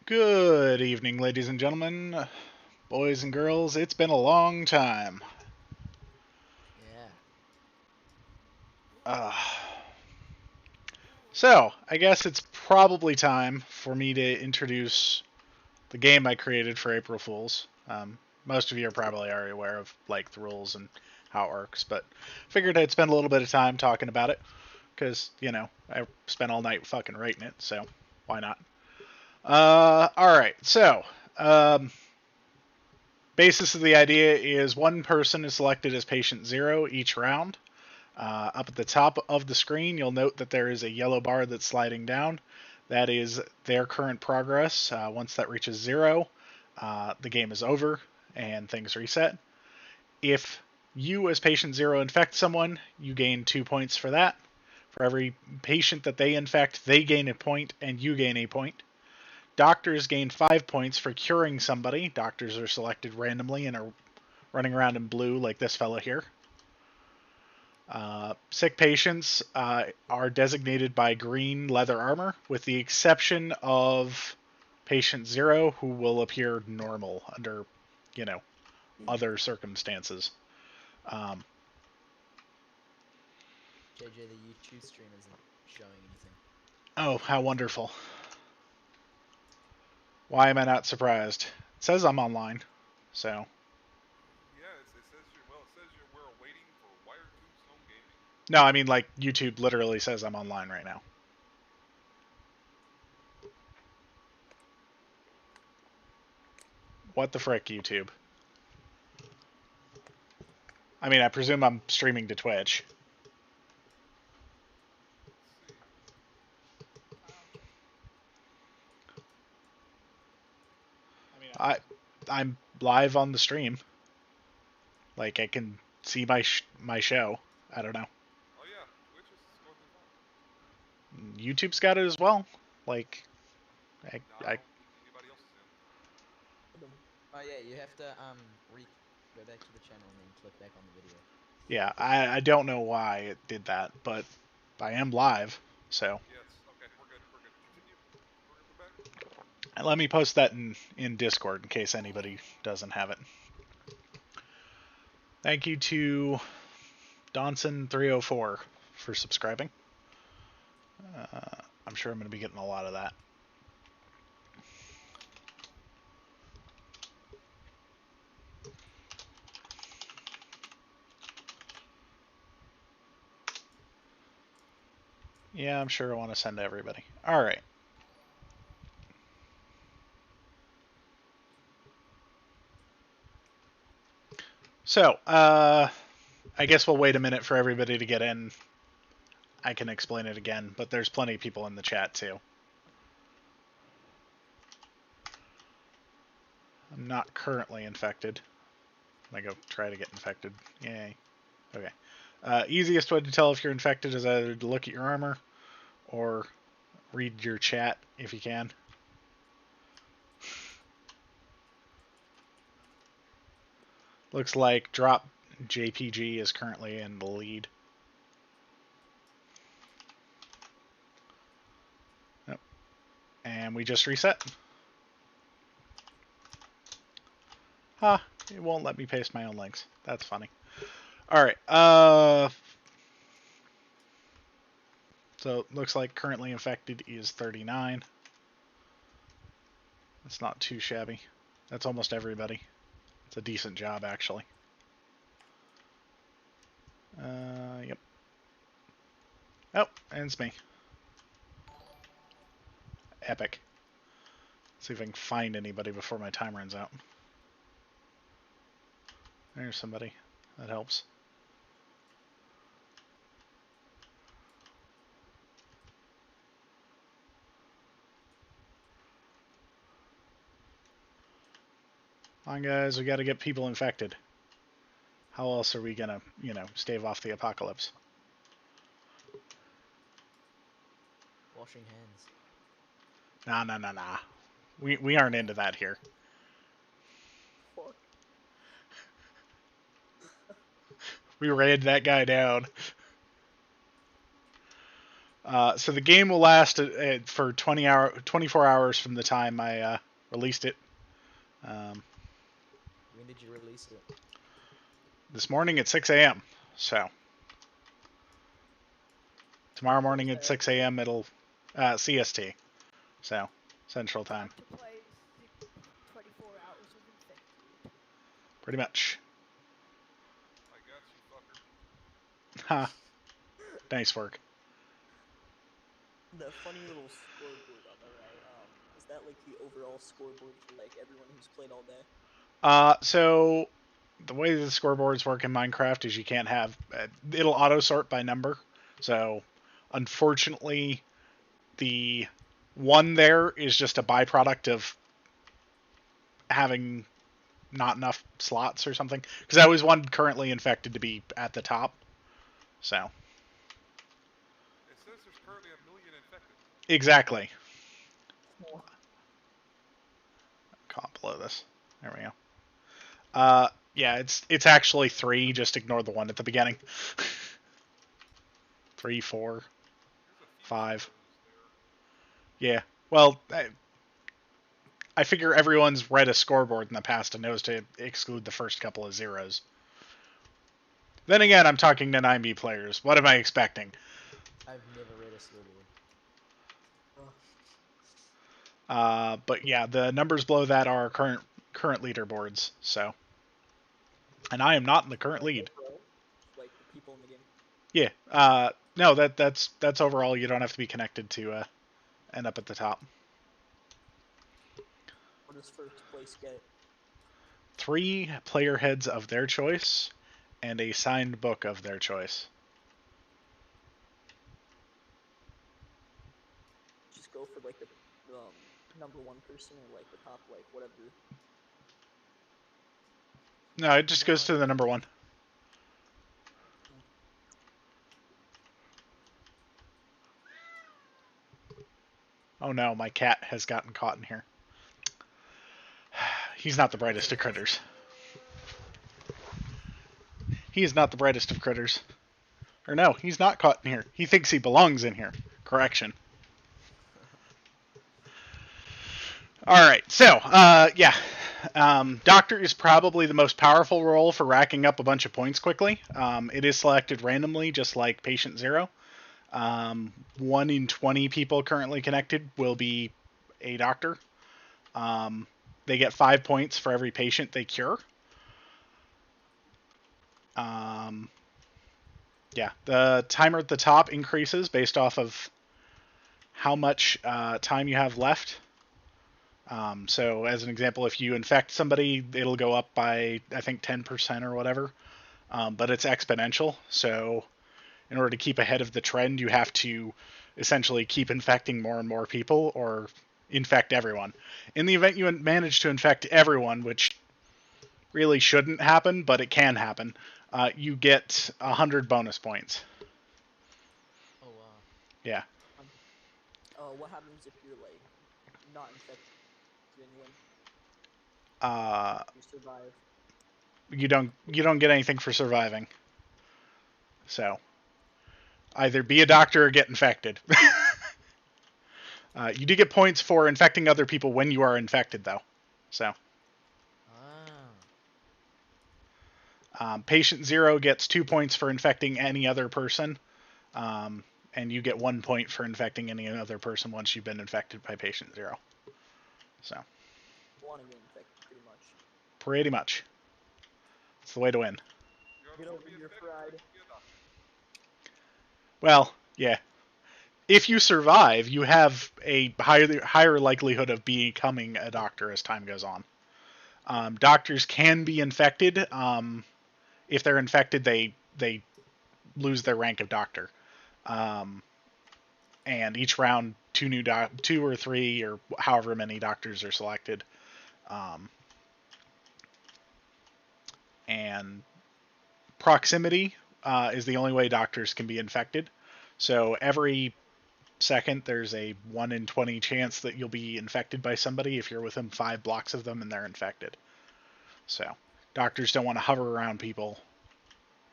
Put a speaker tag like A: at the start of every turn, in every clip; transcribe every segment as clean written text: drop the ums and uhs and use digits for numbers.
A: Good evening, ladies and gentlemen, boys and girls. It's been a long time.
B: Yeah.
A: Uh, so, I guess it's probably time for me to introduce the game I created for April Fools. Most of you are probably already aware of like the rules and how it works, but figured I'd spend a little bit of time talking about it because I spent all night fucking writing it, so why not? All right, so um, basis of the idea is one person is selected as patient zero each round. Up at the top of the screen, you'll note that there is a yellow bar that's sliding down. That is their current progress. Once that reaches zero, the game is over and things reset. If you, as patient zero, infect someone, you gain 2 points for that. For every patient that they infect, they gain a point and you gain a point. Doctors gain 5 points for curing somebody. Doctors are selected randomly and are running around in blue like this fella here. Sick patients are designated by green leather armor, with the exception of patient zero, who will appear normal under, other circumstances. Um,
B: JJ, the YouTube stream isn't showing anything.
A: oh, how wonderful. Why am I not surprised? It says I'm online, so.
C: Yeah, it says you. Well, it says you. We're waiting for Wire Tombstone Gaming.
A: No, I mean, like, YouTube literally says I'm online right now. What the frick, YouTube? I mean, I presume I'm streaming to Twitch.
C: Let's see.
A: I, I'm live on the stream. Like, I can see my show. I don't know.
C: Oh yeah, Twitch is going through fine.
A: YouTube's got it as well. Like,
C: No, I
A: I
C: don't think anybody else is in.
B: Oh yeah, you have to go back to the channel and then click back on the video.
A: yeah, I don't know why it did that, but I am live, so
C: Yes. Okay, we're good. We're good. Continue. We're back.
A: let me post that in Discord in case anybody doesn't have it. Thank you to Donson304 for subscribing. I'm sure I'm going to be getting a lot of that. Yeah, I'm sure I want to send to everybody. All right. So, I guess we'll wait a minute for everybody to get in. I can explain it again, but there's plenty of people in the chat too. I'm not currently infected. I go try to get infected. Yay. Okay. Easiest way to tell if you're infected is either to look at your armor or read your chat if you can. Looks like Drop JPG is currently in the lead. Yep. And we just reset. Huh, it won't let me paste my own links. That's funny. Alright, so it looks like currently infected is 39. That's not too shabby. That's almost everybody. It's a decent job, actually. Yep. Oh, and it's me. Epic. See if I can find anybody before my time runs out. There's somebody. That helps. Come on, guys, we gotta get people infected. How else are we gonna, stave off the apocalypse?
B: Washing hands.
A: Nah. We aren't into that here.
B: Fuck.
A: We raid that guy down. So the game will last for 24 hours from the time I released it.
B: When did you release it?
A: This morning at 6 a.m. So tomorrow morning at 6 a.m. it'll CST. So Central Time.
D: To play 24 hours of infected.
A: Pretty much.
C: I got you, fucker.
A: Ha. Nice work.
E: The funny little scoreboard on the right, is that like the overall scoreboard for like everyone who's played all day?
A: So the way the scoreboards work in Minecraft is you can't have it'll auto sort by number. So unfortunately, the one there is just a byproduct of having not enough slots or something. Because I was one currently infected to be at the top. So
C: It says there's currently 1 million infected.
A: exactly.
E: Oh.
A: Comment below this. There we go. Yeah, it's actually 3. Just ignore the one at the beginning. 3, 4,
C: There's a few
A: 5.
C: zeros there.
A: Yeah. Well, I figure everyone's read a scoreboard in the past and knows to exclude the first couple of zeros. Then again, I'm talking to 9b players. What am I expecting?
B: I've never read a scoreboard.
A: But yeah, the numbers below that are current leaderboards. So, and I am not in the current lead.
E: Like the people in the game.
A: Yeah. No, that's overall. You don't have to be connected to end up at the top.
E: What does first place get?
A: 3 player heads of their choice, and a signed book of their choice.
E: Just go for like the number 1 person or like the top, like whatever.
A: No, it just goes to the number 1. Oh no, my cat has gotten caught in here. He's not the brightest of critters. He is not the brightest of critters. Or no, he's not caught in here. He thinks he belongs in here. Correction. Alright, so, yeah. Doctor is probably the most powerful role for racking up a bunch of points quickly. It is selected randomly, just like Patient Zero. 1 in 20 people currently connected will be a doctor. They get 5 points for every patient they cure. Yeah, the timer at the top increases based off of how much time you have left. So as an example, if you infect somebody, it'll go up by, I think, 10% or whatever. But it's exponential. So in order to keep ahead of the trend, you have to essentially keep infecting more and more people or infect everyone. In the event you manage to infect everyone, which really shouldn't happen, but it can happen, you get 100 bonus points.
B: Oh wow.
A: Yeah.
E: What happens if you're like not infected and win? You survive.
A: You don't get anything for surviving. So either be a doctor or get infected. You do get points for infecting other people when you are infected, though. So Patient Zero gets 2 points for infecting any other person, and you get 1 point for infecting any other person once you've been infected by Patient Zero. So
E: Want to get infected, pretty much.
A: Pretty much. It's the way to win.
E: Get over your pride.
A: Well, yeah. If you survive, you have a higher likelihood of becoming a doctor as time goes on. Doctors can be infected. If they're infected, they lose their rank of doctor. And each round, 2 or 3 or however many doctors are selected. And proximity is the only way doctors can be infected. So every second, there's a 1 in 20 chance that you'll be infected by somebody if you're within 5 blocks of them and they're infected. So doctors don't want to hover around people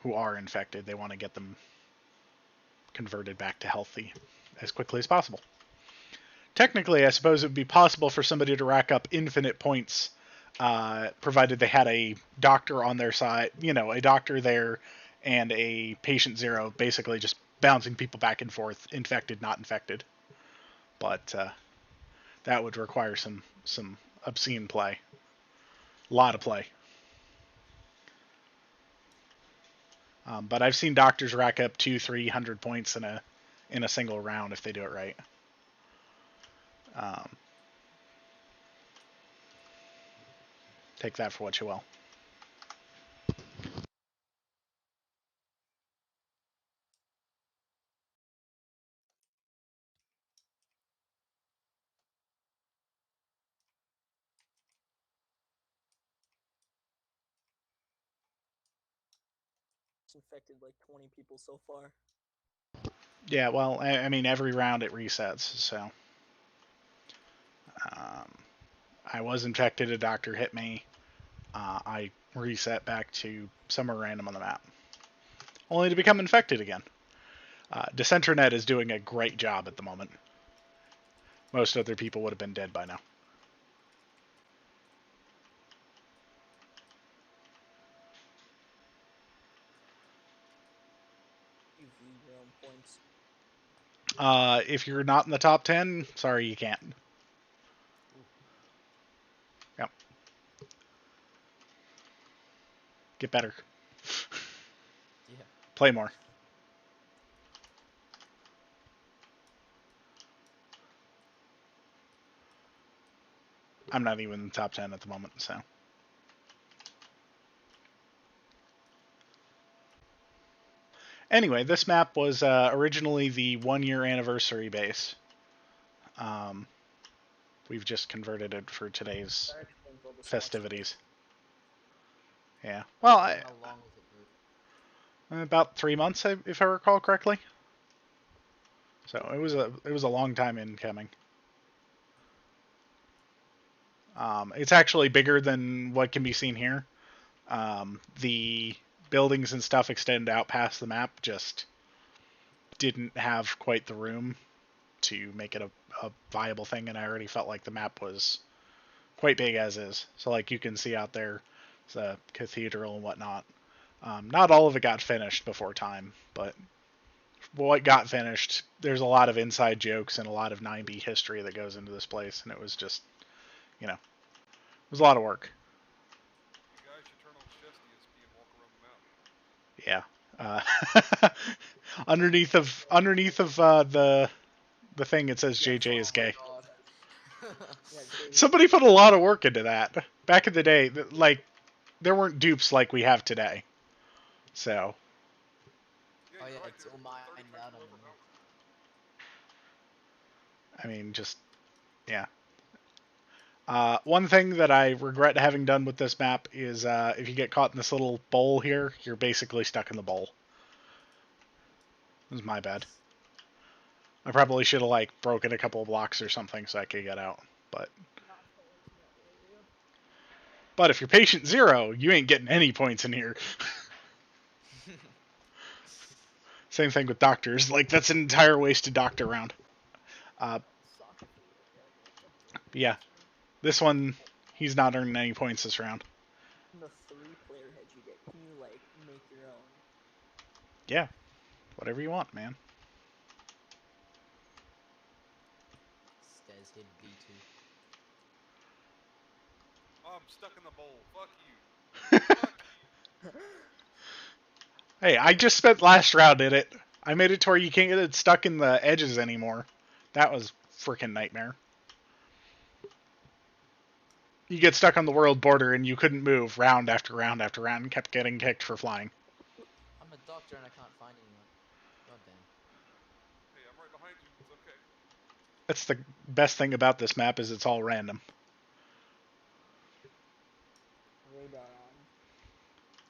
A: who are infected. They want to get them converted back to healthy. as quickly as possible. Technically, I suppose it would be possible for somebody to rack up infinite points, provided they had a doctor on their side, a doctor there and a patient zero, basically just bouncing people back and forth, infected, not infected. But that would require some obscene play. A lot of play. But I've seen doctors rack up 200-300 points in a single round if they do it right. Take that for what you will.
E: It's infected like 20 people so far.
A: Yeah, well, I mean, every round it resets, so. I was infected, a doctor hit me. I reset back to somewhere random on the map. Only to become infected again. Decentranet is doing a great job at the moment. Most other people would have been dead by now.
E: You view your own points.
A: If you're not in the top 10, sorry, you can't. Yep. Get better.
B: Yeah.
A: Play more. I'm not even in the top 10 at the moment, so. Anyway, this map was originally the 1-year anniversary base. We've just converted it for today's festivities. Yeah. Well,
B: How long was it, dude?
A: about 3 months, if I recall correctly. So it was a long time in coming. It's actually bigger than what can be seen here. The buildings and stuff extend out past the map, just didn't have quite the room to make it a viable thing, and I already felt like the map was quite big as is. So like you can see out there, the cathedral and whatnot. Not all of it got finished before time, but what got finished, there's a lot of inside jokes and a lot of 9b history that goes into this place, and it was just, it was a lot of work.
C: You guys should turn on chess DSP and walk around the map.
A: Yeah. underneath of the thing, it says JJ is gay.
B: Oh my god.
E: Yeah, JJ.
A: Somebody put a lot of work into that. Back in the day, like, there weren't dupes like we have today. So.
C: Yeah,
B: Oh
C: you're
B: yeah,
C: right,
B: it's
C: they're
B: all mined
C: 30 times
B: out on
C: more
B: the map.
C: overpowered.
A: I mean, just, yeah. One thing that I regret having done with this map is if you get caught in this little bowl here, you're basically stuck in the bowl. It was my bad. I probably should have, like, broken a couple of blocks or something so I could get out. But if you're patient zero, you ain't getting any points in here. Same thing with doctors. Like, that's an entire wasted doctor round. Yeah. This one, he's not earning any points this round.
E: The 3-player heads you get, can you like make your own?
A: Yeah. Whatever you want, man.
B: Stairs hit V2.
C: Oh, I'm stuck in the bowl. Fuck you. Fuck you.
A: Hey, I just spent last round in it. I made it to where you can't get it stuck in the edges anymore. That was freaking nightmare. You get stuck on the world border and you couldn't move round after round after round and kept getting kicked for flying.
B: I'm a doctor and I can't find anyone. God damn.
C: Hey, I'm right behind you. It's okay.
A: That's the best thing about this map is it's all random.
E: Radar on.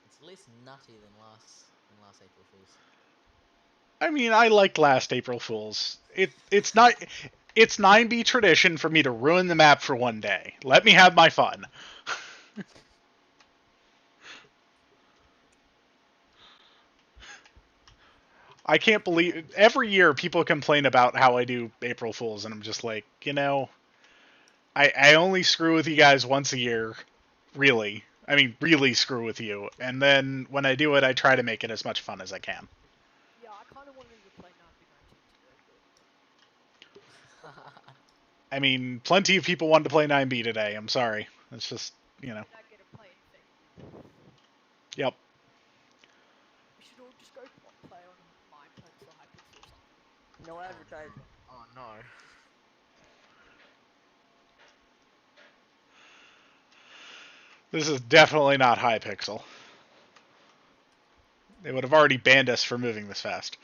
B: It's less nutty than last April Fool's.
A: I mean, I liked last April Fool's. It's 9b tradition for me to ruin the map for one day. Let me have my fun. I can't believe every year people complain about how I do April Fools, and I'm just like, I only screw with you guys once a year, really. I mean, really screw with you, and then when I do it, I try to make it as much fun as I can.
D: Yeah, I kind of wanted to play 9b9t's today, but
A: I mean, plenty of people wanted to play 9b today. I'm sorry. It's just,
D: I didn't get to play anything.
A: Yep.
D: We should all just go play on Mineplex or Hypixel or something.
E: No advertising.
B: Oh no.
A: This is definitely not Hypixel. They would have already banned us for moving this fast.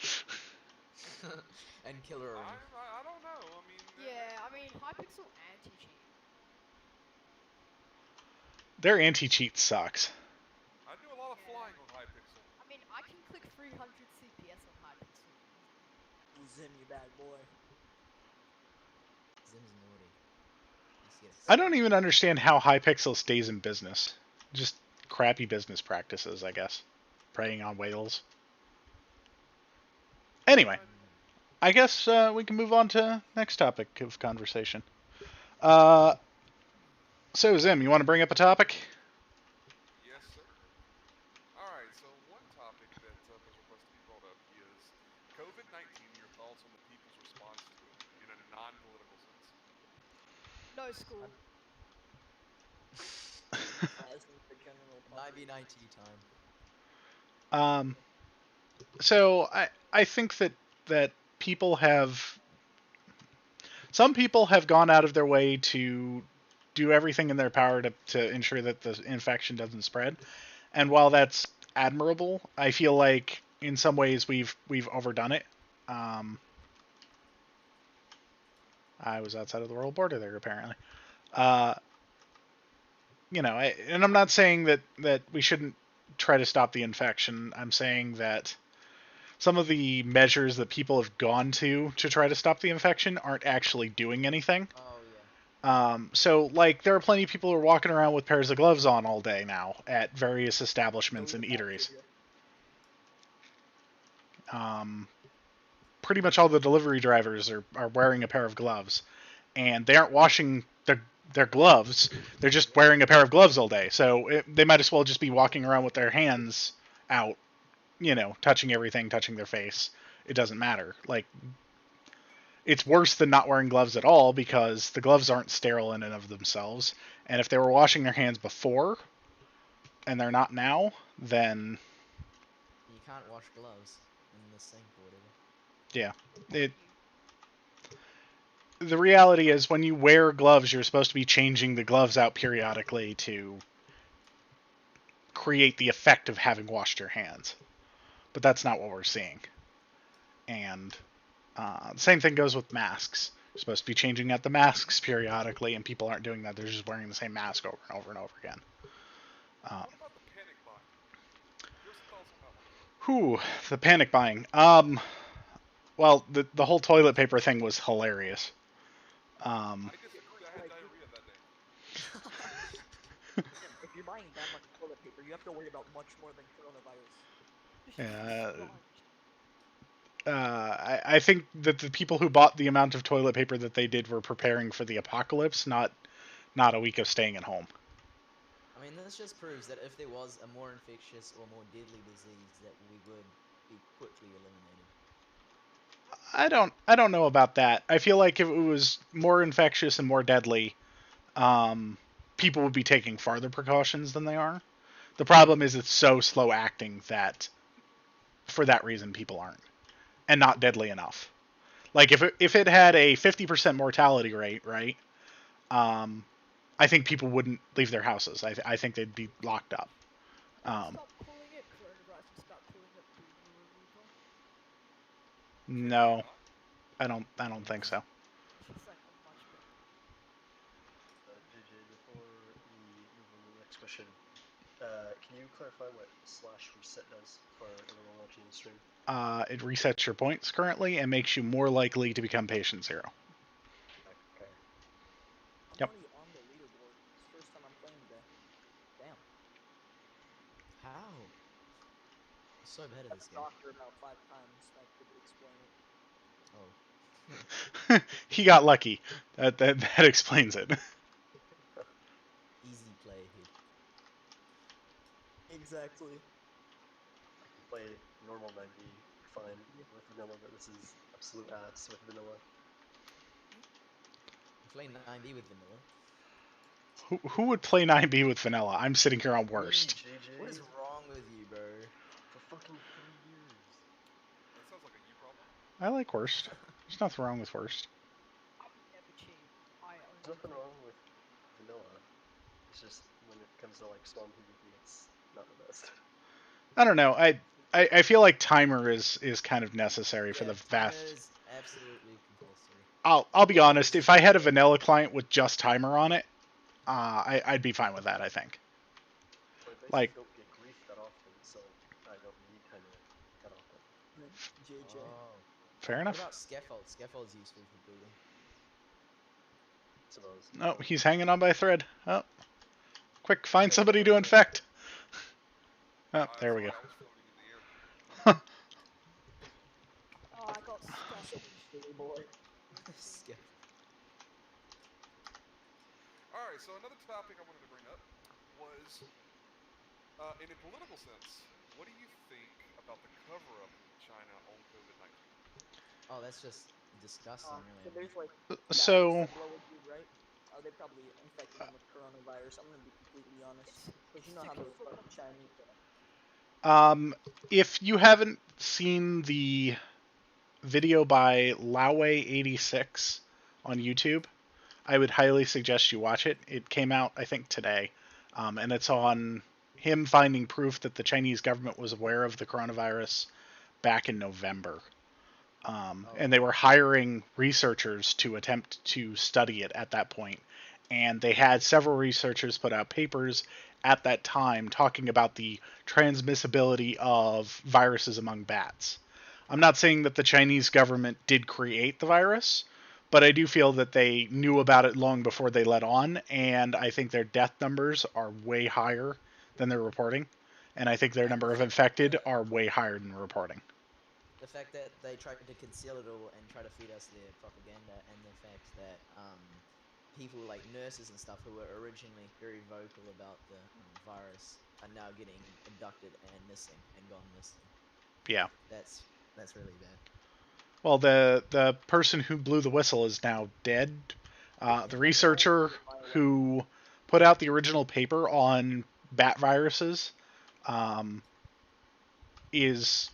B: And Killer.
C: I don't know. I mean.
D: Yeah, I mean Hypixel anti-cheat.
A: Their anti-cheat sucks.
C: I do a lot of flying on Hypixel.
D: I mean, I can click 300 CPS on Hypixel.
E: Ooh, Zim, you bad boy.
B: Zim's naughty.
A: I don't even understand how Hypixel stays in business. Just crappy business practices, I guess. Preying on whales. Anyway, I guess we can move on to next topic of conversation. So, Zim, you want to bring up a topic?
C: Yes, sir. Alright, so one topic that was requested to be brought up is COVID-19 and your thoughts on the people's response to it in a non-political sense.
D: No school.
E: The general public.
B: 9b9t time.
A: So I think that people have some people have gone out of their way to do everything in their power to ensure that the infection doesn't spread. And while that's admirable, I feel like in some ways we've overdone it. I was outside of the world border there apparently. And I'm not saying that we shouldn't try to stop the infection. I'm saying that some of the measures that people have gone to try to stop the infection aren't actually doing anything.
B: Oh yeah.
A: So like there are plenty of people who are walking around with pairs of gloves on all day now at various establishments and eateries. Pretty much all the delivery drivers are wearing a pair of gloves, and they aren't washing their gloves. They're just wearing a pair of gloves all day. So they might as well just be walking around with their hands out, touching everything, touching their face. It doesn't matter. Like, it's worse than not wearing gloves at all because the gloves aren't sterile in and of themselves. And if they were washing their hands before and they're not now, then
B: You can't wash gloves in the sink or whatever.
A: Yeah. The reality is when you wear gloves, you're supposed to be changing the gloves out periodically to create the effect of having washed your hands. But that's not what we're seeing. And the same thing goes with masks. You're supposed to be changing out the masks periodically, and people aren't doing that. They're just wearing the same mask over and over and over again.
C: What about the panic buying? Your thoughts on that one?
A: The panic buying. Well, the whole toilet paper thing was hilarious.
C: I disagree. I had diarrhea that day.
E: If you're buying that much toilet paper, you have to worry about much more than coronavirus.
A: I think that the people who bought the amount of toilet paper that they did were preparing for the apocalypse, not a week of staying at home.
B: I mean, this just proves that if there was a more infectious or more deadly disease, that we would be quickly eliminated.
A: I don't know about that. I feel like if it was more infectious and more deadly, people would be taking farther precautions than they are. The problem is it's so slow acting that for that reason people aren't. And not deadly enough. Like if it had a 50% mortality rate, right? I think people wouldn't leave their houses. I think they'd be locked up.
D: Stop calling it coronavirus and start calling it boomer removal.
A: No, I don't think so.
D: It's like a much better.
F: JJ, before we move on to the next question, can you clarify what /reset does for everyone watching the stream?
A: It resets your points currently and makes you more likely to become patient zero.
F: Okay.
E: I'm already on the leaderboard. It's the first time I'm playing today. Damn.
B: How? I'm so bad at this game.
E: Doctor about 5 times. That
A: He got lucky. That explains it.
B: Easy play here.
E: Exactly.
F: I can play normal 9B fine with vanilla, but this is absolute ass with vanilla.
B: Play 9B with vanilla.
A: Who would play 9B with vanilla? I'm sitting here on worst.
F: Me, JJ.
B: What is wrong with you, bro?
F: For fucking 3 years.
C: That sounds like a you problem.
A: I like worst. There's nothing wrong with worst.
D: I've never cheated. I
F: There's
D: only
F: nothing
D: play.
F: wrong with vanilla. It's just when it comes to like spawn PvP, it's not the best.
A: I don't know. I feel like timer is kind of necessary for the
B: timer
A: vast.
B: is absolutely compulsory.
A: I'll be honest. If I had a vanilla client with just timer on it, I'd be fine with that. I think.
F: But I
A: Like-
F: don't get grief that often, so I don't need timer that often.
E: JJ.
B: Oh.
A: Fair
B: What
A: enough.
B: about scaffold? Scaffold's useful for building.
F: Suppose.
A: Oh, he's hanging on by a thread. Oh, quick, find somebody to infect. Oh, there we go.
C: Sorry, I was floating in the air.
D: Oh, I got scaffolded.
E: Silly boy.
B: Scaffold.
C: All right, so another topic I wanted to bring up was, in a political sense, what do you think about the cover-up in China on COVID-19?
B: Oh, that's just disgusting,
E: So
B: really.
E: there's like
A: So-
E: that whistleblower dude, right? They probably infected him with coronavirus. I'm gonna be completely honest, because you know how those fucking Chinese.
A: If you haven't seen the video by Laoway86 on YouTube, I would highly suggest you watch it. It came out, I think, today, and it's on him finding proof that the Chinese government was aware of the coronavirus back in November. And they were hiring researchers to attempt to study it at that point. And they had several researchers put out papers at that time talking about the transmissibility of viruses among bats. I'm not saying that the Chinese government did create the virus, but I do feel that they knew about it long before they let on, and I think their death numbers are way higher than they're reporting, and I think their
B: And the
A: number of
B: fact
A: infected
B: that-
A: are way higher than reporting.
B: The fact that they tried to conceal it all and try to feed us their propaganda, and the fact that people like nurses and stuff who were originally very vocal about the virus are now getting abducted and missing and gone missing.
A: Yeah.
B: That's really bad.
A: Well, the person who blew the whistle is now dead. The researcher who put out the original paper on bat viruses is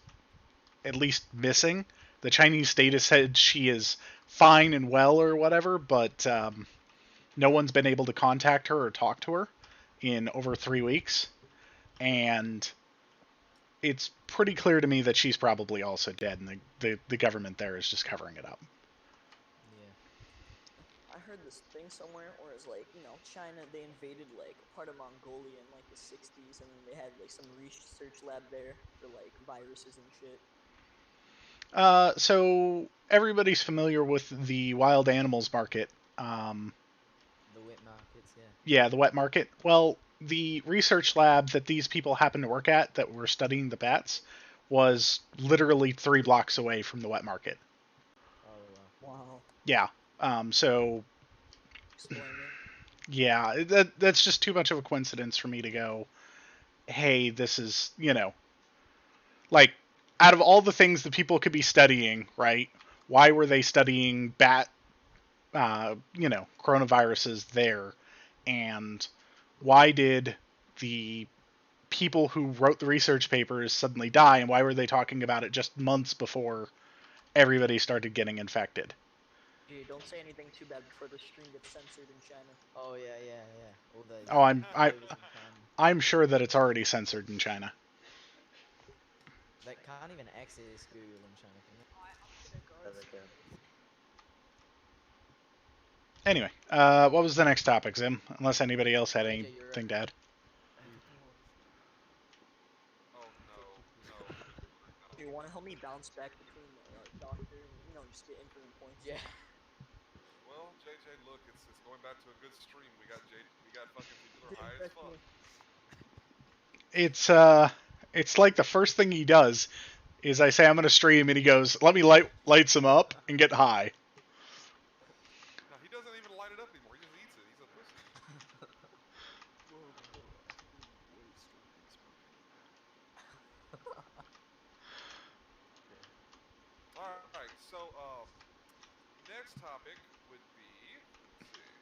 A: at least missing. The Chinese state has said she is fine and well or whatever, but no one's been able to contact her or talk to her in over 3 weeks. And it's pretty clear to me that she's probably also dead, and the government there is just covering it up.
B: Yeah.
E: I heard this thing somewhere where it's like, China, they invaded like part of Mongolia in like the 60s, and then they had like some research lab there for like viruses and shit.
A: So everybody's familiar with the wild animals market.
B: The wet markets, yeah.
A: Yeah, the wet market. Well, the research lab that these people happened to work at that were studying the bats was literally 3 blocks away from the wet market.
B: Oh, wow.
E: Wow.
A: Yeah. So
E: Explain it.
A: yeah, that's just too much of a coincidence for me to go, hey, this is, like, out of all the things that people could be studying, right? Why were they studying bat, coronaviruses there? And why did the people who wrote the research papers suddenly die? And why were they talking about it just months before everybody started getting infected?
E: Gee, don't say anything too bad before the stream gets censored in China.
B: Oh, yeah. All those
A: Oh,
B: videos in China.
A: I'm sure that it's already censored in China.
B: They can't even access Google in China, can they?
D: I'm gonna go.
F: Yeah, they can.
A: Anyway, what was the next topic, Zim? Unless anybody else had
B: Okay, you're
A: anything to add.
C: Oh no.
E: Do you want to help me bounce back between doctor and just get increment points?
B: Yeah.
C: Well, JJ, look, it's going back to a good stream. We got fucking people that are high as fuck.
A: It's like the first thing he does is I say I'm gonna stream, and he goes, "Let me light some up and get high."
C: next topic would be, let's see,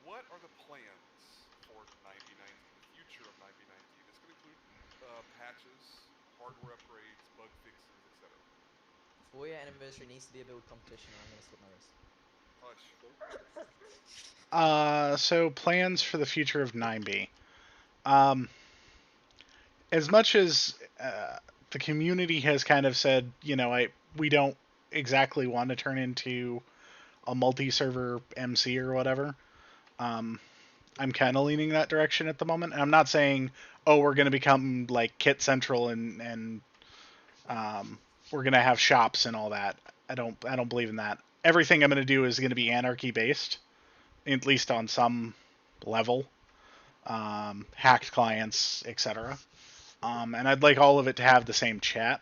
C: what are the plans for 9b9t, the future of 9b9t? This could include patches, hardware upgrades, bug fixes, etc.
B: 4-year anniversary needs to be a build competition, or I'm gonna slit my wrist.
C: Hush.
A: So plans for the future of 9B. Um, as much as the community has kind of said, we don't exactly want to turn into a multi-server MC or whatever. Um, I'm kind of leaning that direction at the moment. And I'm not saying, oh, we're going to become like Kit Central and we're going to have shops and all that. I don't believe in that. Everything I'm going to do is going to be anarchy based, at least on some level. Hacked clients, etc. And I'd like all of it to have the same chat.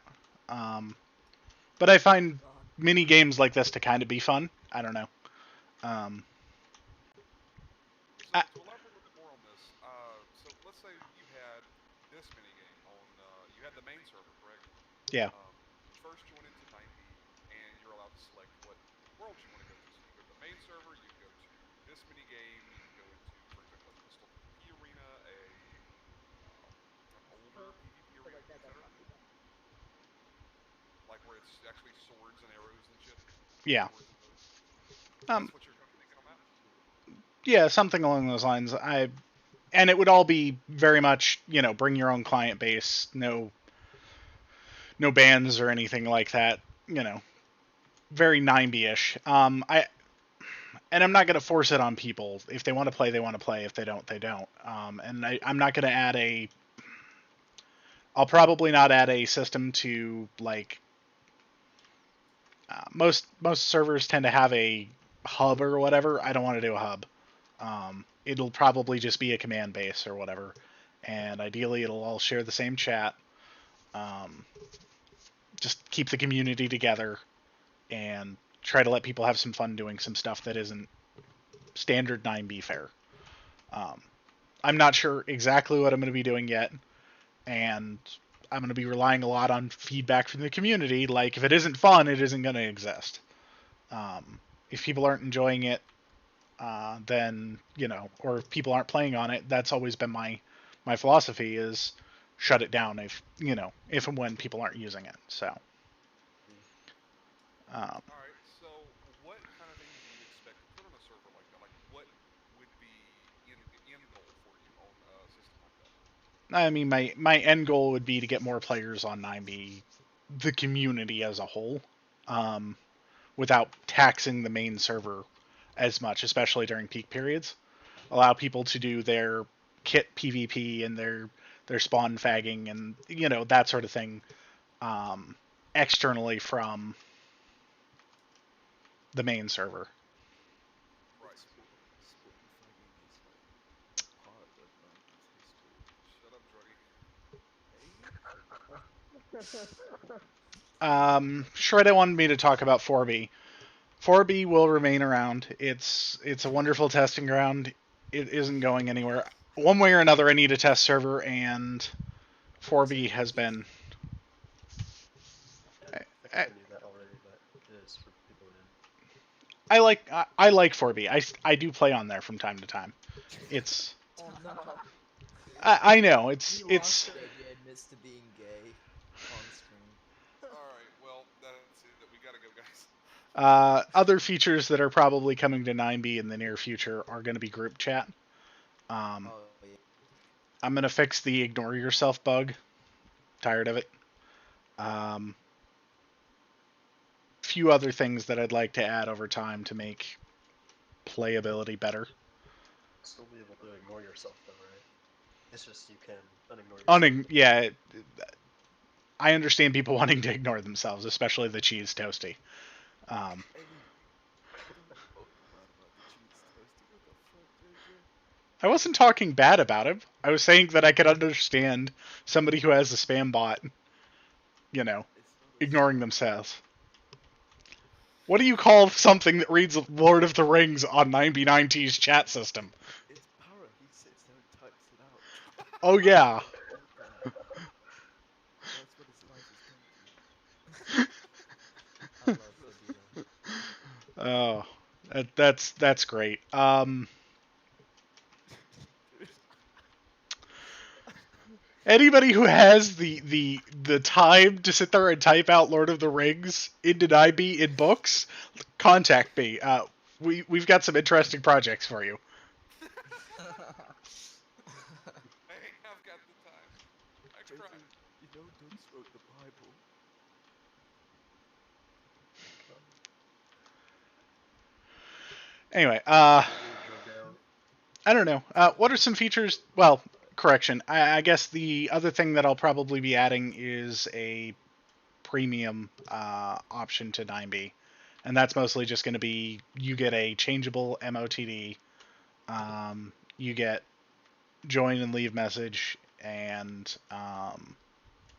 A: But I find
E: God.
A: mini games like this to kind of be fun. I don't know. Um,
C: So
A: I,
C: to elaborate a little bit more on this, so let's say you had this mini game on, you had the main server, correct?
A: yeah,
C: You first join into 9b, and you're allowed to select what world you want to go to. So you can go to the main server, you can go to this mini game, you can go into, for example, a pistol PvP arena, an older PvP
D: But
C: arena,
D: like that, that's
C: etc.
D: not too bad.
C: Like where it's actually swords and arrows and shit,
A: yeah,
C: swords and bows.
A: um,
C: That's what you're kind of thinking on that.
A: yeah, something along those lines. And it would all be very much, bring your own client base, no bans or anything like that. Very 9B-ish. And I'm not gonna force it on people. If they want to play, they want to play. If they don't, they don't. And I'm not gonna add a. I'll probably not add a system to like most servers tend to have a hub or whatever. I don't want to do a hub. It'll probably just be a command base or whatever, and ideally it'll all share the same chat. Um, just keep the community together and try to let people have some fun doing some stuff that isn't standard 9B fare. Um, I'm not sure exactly what I'm going to be doing yet, and I'm going to be relying a lot on feedback from the community. Like, if it isn't fun, it isn't going to exist. If people aren't enjoying it, then or if people aren't playing on it, that's always been my philosophy is shut it down if and when people aren't using it. So, um,
C: All right. So, what kind of things do you expect to put on a server like that? Like, what would be end goal for you on a system like that?
A: I mean, my end goal would be to get more players on 9B, the community as a whole, um, without taxing the main server as much, especially during peak periods. Allow people to do their kit PvP and their spawn fagging and that sort of thing externally from the main server.
C: Right.
B: Spawn fagging is like part of 90's history.
C: Shut up, druggie.
A: Shredder wanted me to talk about 4B. 4B will remain around. It's a wonderful testing ground. It isn't going anywhere. One way or another, I need a test server, and
F: I was gonna say
A: 4B has
F: it's.
A: been.
F: Yeah, I
A: I,
F: kind of knew that already, but it is for people who didn't.
A: I like 4B. I do play on there from time to time. It's
E: Oh no.
A: I know
E: We
A: it's
E: lost him.
B: Deggy admits to being gay on stream.
C: All right. Well, that's it. We gotta go, guys.
A: other features that are probably coming to 9B in the near future are going to be group chat. Um,
B: Oh yeah.
A: I'm going to fix the ignore yourself bug. Tired of it. Um, few other things that I'd like to add over time to make playability better.
F: Still be able to ignore yourself though, right? It's just you can unignore yourself.
A: Yeah, I understand people wanting to ignore themselves, especially the cheese toasty. Um,
B: Hey, don't talk bad about the cheese toasty. What the fuck, JJ?
A: I wasn't talking bad about him. I was saying that I could understand somebody who has a spam bot,
B: It's not a
A: ignoring
B: spam.
A: themselves. What do you call something that reads Lord of the Rings on 9b9t's chat system?
B: It's Para. He sits there and types it out.
A: Oh yeah.
B: Read that. That's what his life has come to. I love Fabio.
A: Oh, that's great. Anybody who has the time to sit there and type out Lord of the Rings into 9b in books, contact me. We've got some interesting projects for you.
C: Hey, I've got the time. I tried.
B: You know, Dunce wrote the Bible.
A: Anyway,
F: Go down.
A: I don't know. What are some features? Well, correction. I guess the other thing that I'll probably be adding is a premium option to 9b, and that's mostly just going to be you get a changeable MOTD, you get join and leave message, and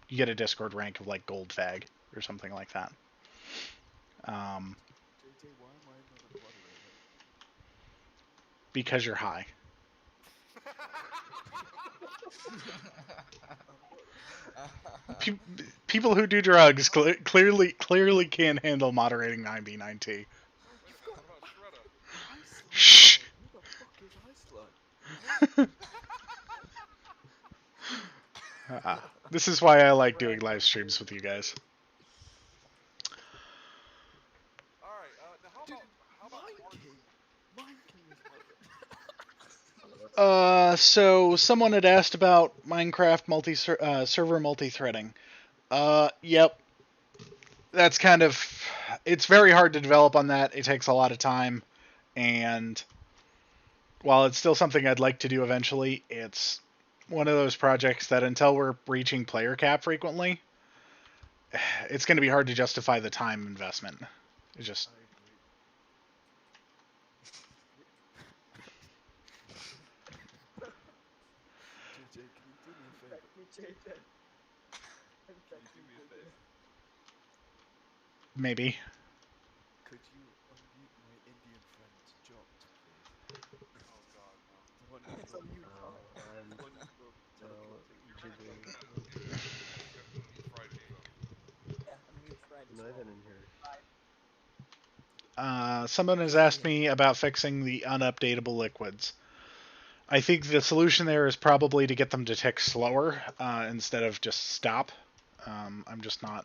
A: you get a Discord rank of like Gold Fag or something like that.
B: JJ, why am I not a moderator?
A: Because you're high. People who do drugs clearly can't handle moderating 9b9t.
C: You forgot about Shredder.
B: Iceland.
A: Shh.
B: Who the fuck is Iceland?
A: This is why I like doing live streams with you guys.
C: All right. Now how about
B: Mine
C: hard-
B: King. Mine King is my.
A: So someone had asked about Minecraft server multi-threading. Yep. That's kind of, it's very hard to develop on that. It takes a lot of time, and while it's still something I'd like to do eventually, it's one of those projects that until we're reaching player cap frequently, it's going to be hard to justify the time investment. It's just,
B: I agree. JJ, can you do me a favor?
E: Text me, JJ.
B: Can you do me a favor?
A: maybe.
B: Could you unmute my Indian friend, Jot, please?
C: Oh God, no.
B: The one
E: It's
B: who
E: on you,
B: wrote,
E: Tom.
B: the one who wrote teleporting.
C: You're gonna have to unmute fried pizza.
E: Yeah, unmute fried as
F: Am I
E: well.
F: even in here?
A: Someone has asked me about fixing the unupdatable liquids. I think the solution there is probably to get them to tick slower instead of just stop. I'm just not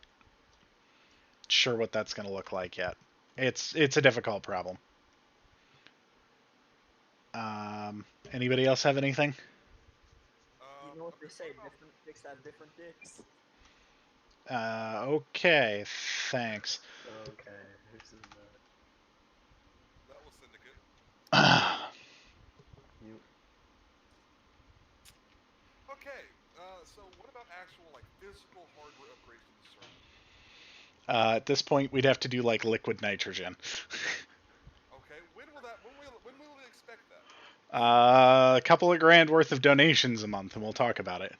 A: sure what that's going to look like yet. It's a difficult problem. Anybody else have anything?
E: You know what they say, different dicks have different dicks.
A: Okay, thanks.
F: Okay, who's in that?
C: That was Syndicate.
F: You.
C: Okay. So what about actual like physical hardware upgrades to the server?
A: At this point, we'd have to do like liquid nitrogen.
C: Okay. When will we expect that?
A: A couple of grand worth of donations a month, and we'll talk about it.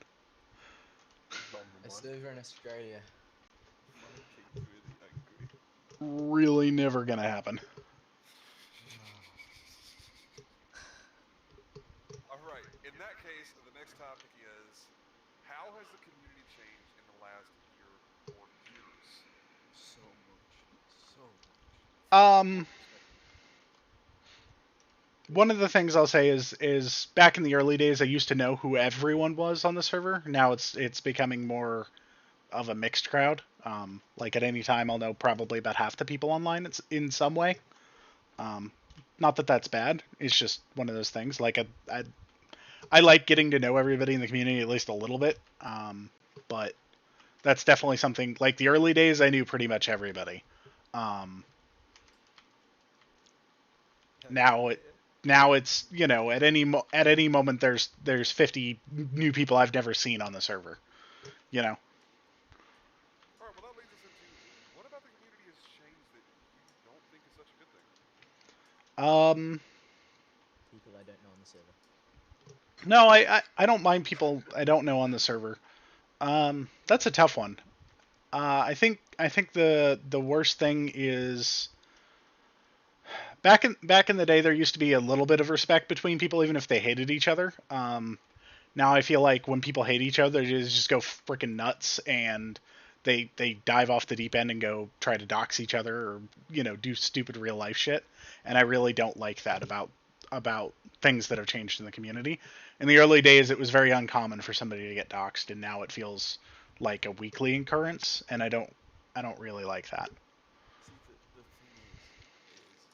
B: A server in Australia. Mine King's really angry.
A: Really never gonna happen.
C: All right. In that case, the next topic is how has the community changed in the last year or years?
B: So much. So much.
A: One of the things I'll say is back in the early days, I used to know who everyone was on the server. Now it's becoming more of a mixed crowd. Like at any time, I'll know probably about half the people online. It's in some way. Not that that's bad. It's just one of those things. Like I like getting to know everybody in the community at least a little bit. But that's definitely something. Like the early days, I knew pretty much everybody. Now it's at any moment there's 50 new people I've never seen on the server.
C: All right. Well, that leads us into what about the community has changed that you don't think is such a good thing?
B: People I don't know on the server.
A: No, I don't mind people I don't know on the server. That's a tough one. I think the worst thing is back in the day there used to be a little bit of respect between people even if they hated each other. Now I feel like when people hate each other, they just go freaking nuts, and they dive off the deep end and go try to dox each other or do stupid real life shit, and I really don't like that about things that have changed in the community. In the early days, it was very uncommon for somebody to get doxxed, and now it feels like a weekly occurrence, and I don't really like that.
G: See, the thing is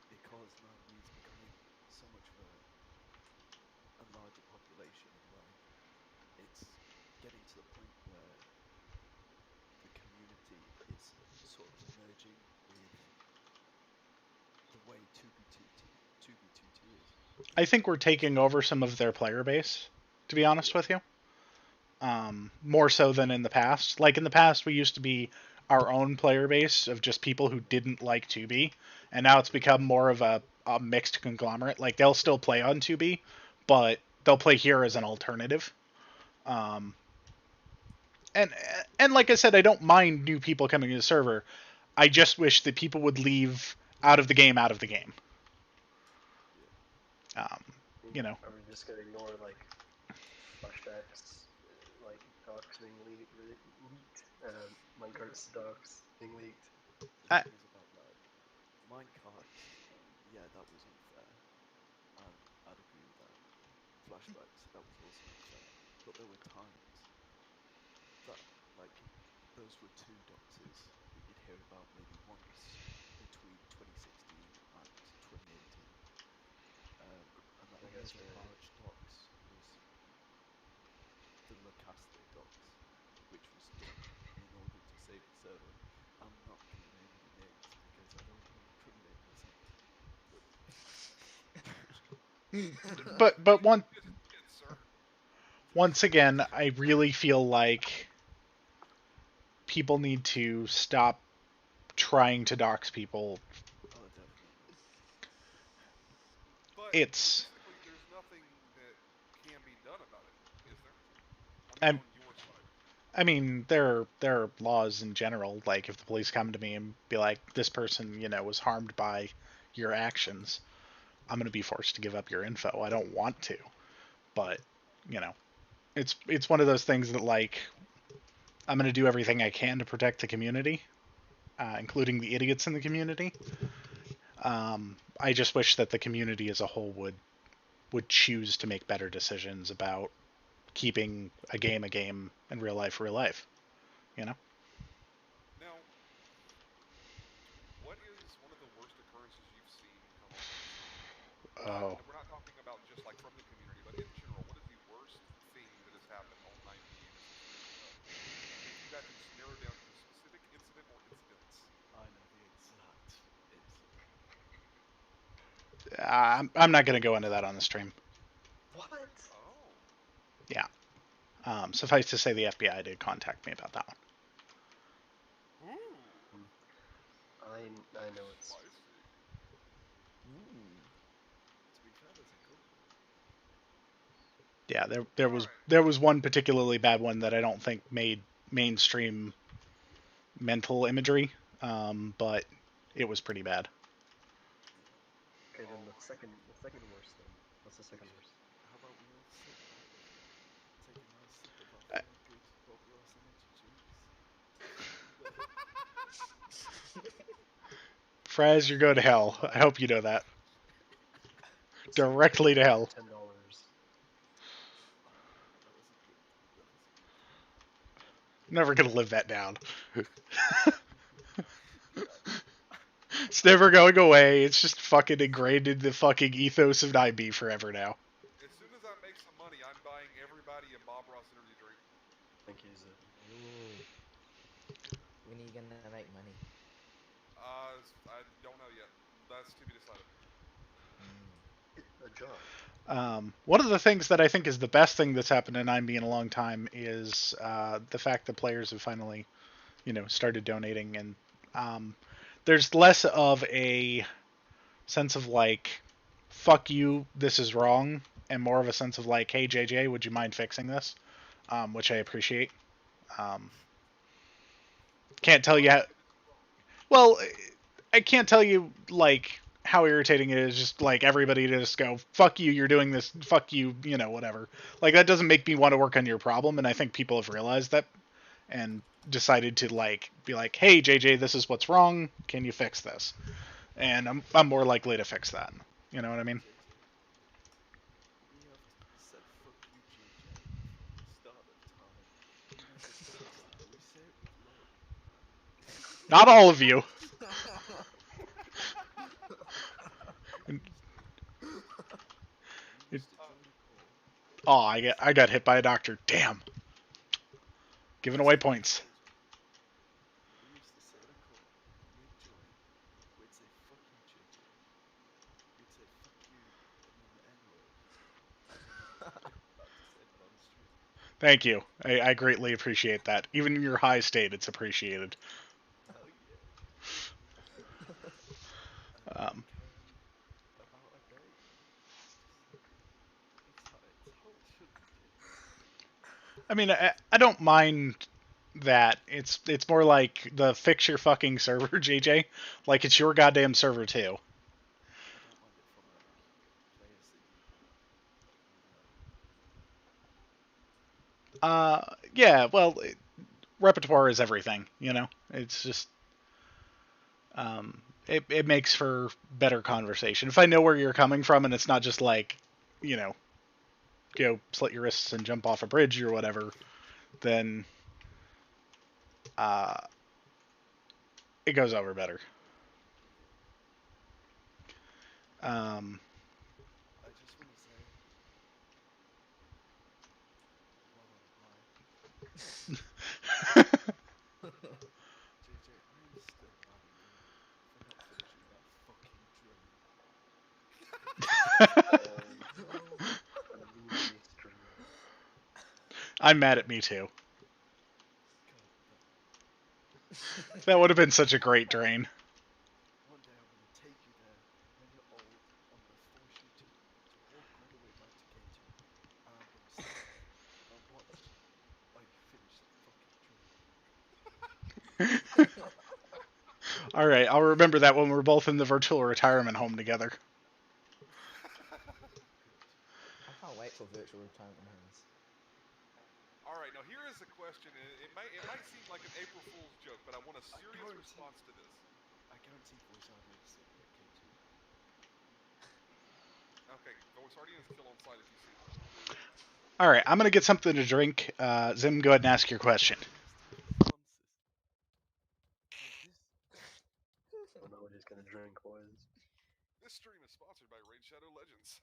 G: because 9B is becoming so much of a larger population and like it's getting to the point where the community is sort of merging with the way 2B22 is.
A: I think we're taking over some of their player base, to be honest with you. More so than in the past. Like in the past, we used to be our own player base of just people who didn't like 2B, and now it's become more of a mixed conglomerate. Like they'll still play on 2B, but they'll play here as an alternative. Um, and and like I said, I don't mind new people coming to the server. I just wish that people would leave out of the game, out of the game. Um, you know.
F: Are we just gonna ignore like flashbacks, like docs being leaked, minecarts docs being leaked?
G: The
A: I-
G: thing is about that minecarts, yeah, that was unfair. I'd agree with that. Flashbacks, that was also unfair. But there were times that, like, those were two doxes that you'd hear about maybe once between 2016 and 2018. And that
F: I guess
G: other
F: you're right.
G: large dox was the Locasto dox, which was done in order to save the server. I'm not going to name any names because I don't want to incriminate myself.
A: but
C: Yes, sir.
A: once again, I really feel like people need to stop trying to dox people.
G: Oh, definitely.
C: But
A: It's
C: logistically, there's nothing that can be done about it, is there? I mean,
A: I'm,
C: on your side.
A: I mean, there are laws in general. Like if the police come to me and be like, "This person, was harmed by your actions," I'm going to be forced to give up your info. I don't want to, but you know, it's one of those things that like I'm going to do everything I can to protect the community, including the idiots in the community. I just wish that the community as a whole would choose to make better decisions about keeping a game, and real life real life. You know.
C: Now, what is one of the worst occurrences you've seen come onto the scene?
A: Oh,
C: We're not talking about just like from the community, but in general, what is the worst thing that has happened on 9B in its history of production? If you had to narrow down to a specific incident or incidents.
G: I know the exact incident.
A: I'm not going to go into that on the stream.
F: What?
C: Oh,
A: Yeah. Suffice to say, the FBI did contact me about that one.
C: ooh,
F: I know it's
C: spicy.
B: Ooh.
G: To be fair, there's a couple.
A: Yeah,
C: All right.
A: there was one particularly bad one that I don't think made mainstream mental imagery, but it was pretty bad.
F: okay. Then
C: Oh
F: the
C: my.
F: second worst then. What's the second
G: Should,
F: worst?
G: how about we all sit back, take a nice sip of our
A: I-
G: feel good Bob Ross energy drinks, take
A: Fraz, you're going to hell. I hope you know that. Directly to hell.
F: $10.
G: That was a good. That was a good point.
A: Never gonna live that down.
G: Yeah,
A: It's never going away. It's just fucking ingrained in the fucking ethos of 9B forever now.
C: As soon as I make some money, I'm buying everybody a Bob Ross energy drink.
F: Thank you, Zip.
B: Ooh. When are you gonna make money?
C: I don't know yet. That's to be decided.
B: Mm.
F: A job.
A: One of the things that I think is the best thing that's happened in 9B in a long time is the fact that players have finally, started donating, and there's less of a sense of like, "Fuck you, this is wrong," and more of a sense of like, "Hey JJ, would you mind fixing this?" Which I appreciate. Um, can't tell
C: What
A: you how.
C: if it is wrong?
A: Well, I can't tell you like how irritating it is. Just like everybody to just go, "Fuck you, you're doing this. Fuck you, whatever." Like that doesn't make me want to work on your problem, and I think people have realized that. And decided to like be like, "Hey, JJ, this is what's wrong. Can you fix this?" And I'm more likely to fix that. You know what I mean?
G: JJ, we have said fuck you, JJ, from the start of time. We never cuss now. We say it with love.
A: Not all of you.
G: You used to join a call.
A: Oh, I got hit by a doctor. Damn. Giving away points.
G: We used to sit in a call and we'd join. We'd say fuck you, JJ. We'd say fuck you and then the N word. And then I'm about to say that on stream.
A: Thank you. I greatly appreciate that. Even in your high state, it's appreciated.
G: Hell yeah. And
A: Um,
G: carry on about our day, you know? It's how it should be, JJ.
A: I mean, I don't mind that. It's more like the fix your fucking server, JJ. Like it's your goddamn server too.
G: I don't mind it from players that you know.
A: Yeah. Well, repertoire is everything. You know, it's just it makes for better conversation. If I know where you're coming from and it's not just like, you know, go slit your wrists and jump off a bridge or whatever, then uh, it goes over better. Um,
G: I just want to say, while I'm high, JJ, I am still mad at you for not finishing that fucking drone.
F: Loony streamer.
A: I'm mad at me too.
G: God damn.
A: That would have been such a great drain.
G: One day I'm gonna take you there when you're old. I'm gonna force you to walk all the way back to K2, and I'm gonna stand there and watch while you finish that fucking drone.
A: All right, I'll remember that when we're both in the virtual retirement home together.
G: Good.
B: I can't wait for virtual retirement homes.
C: All right, now here is a question. It might seem like an April Fool's joke, but I want a serious
G: guarantee-
C: response to this.
G: I guarantee Voice Audience will get K2.
C: Okay, Voice Guardian is kill on site if you see one.
A: All right, I'm gonna get something to drink. Zim, go ahead and ask your question.
G: He has to have sponsors. Like this.
F: I don't know what he's gonna drink, boys.
C: This stream is sponsored by Raid Shadow Legends.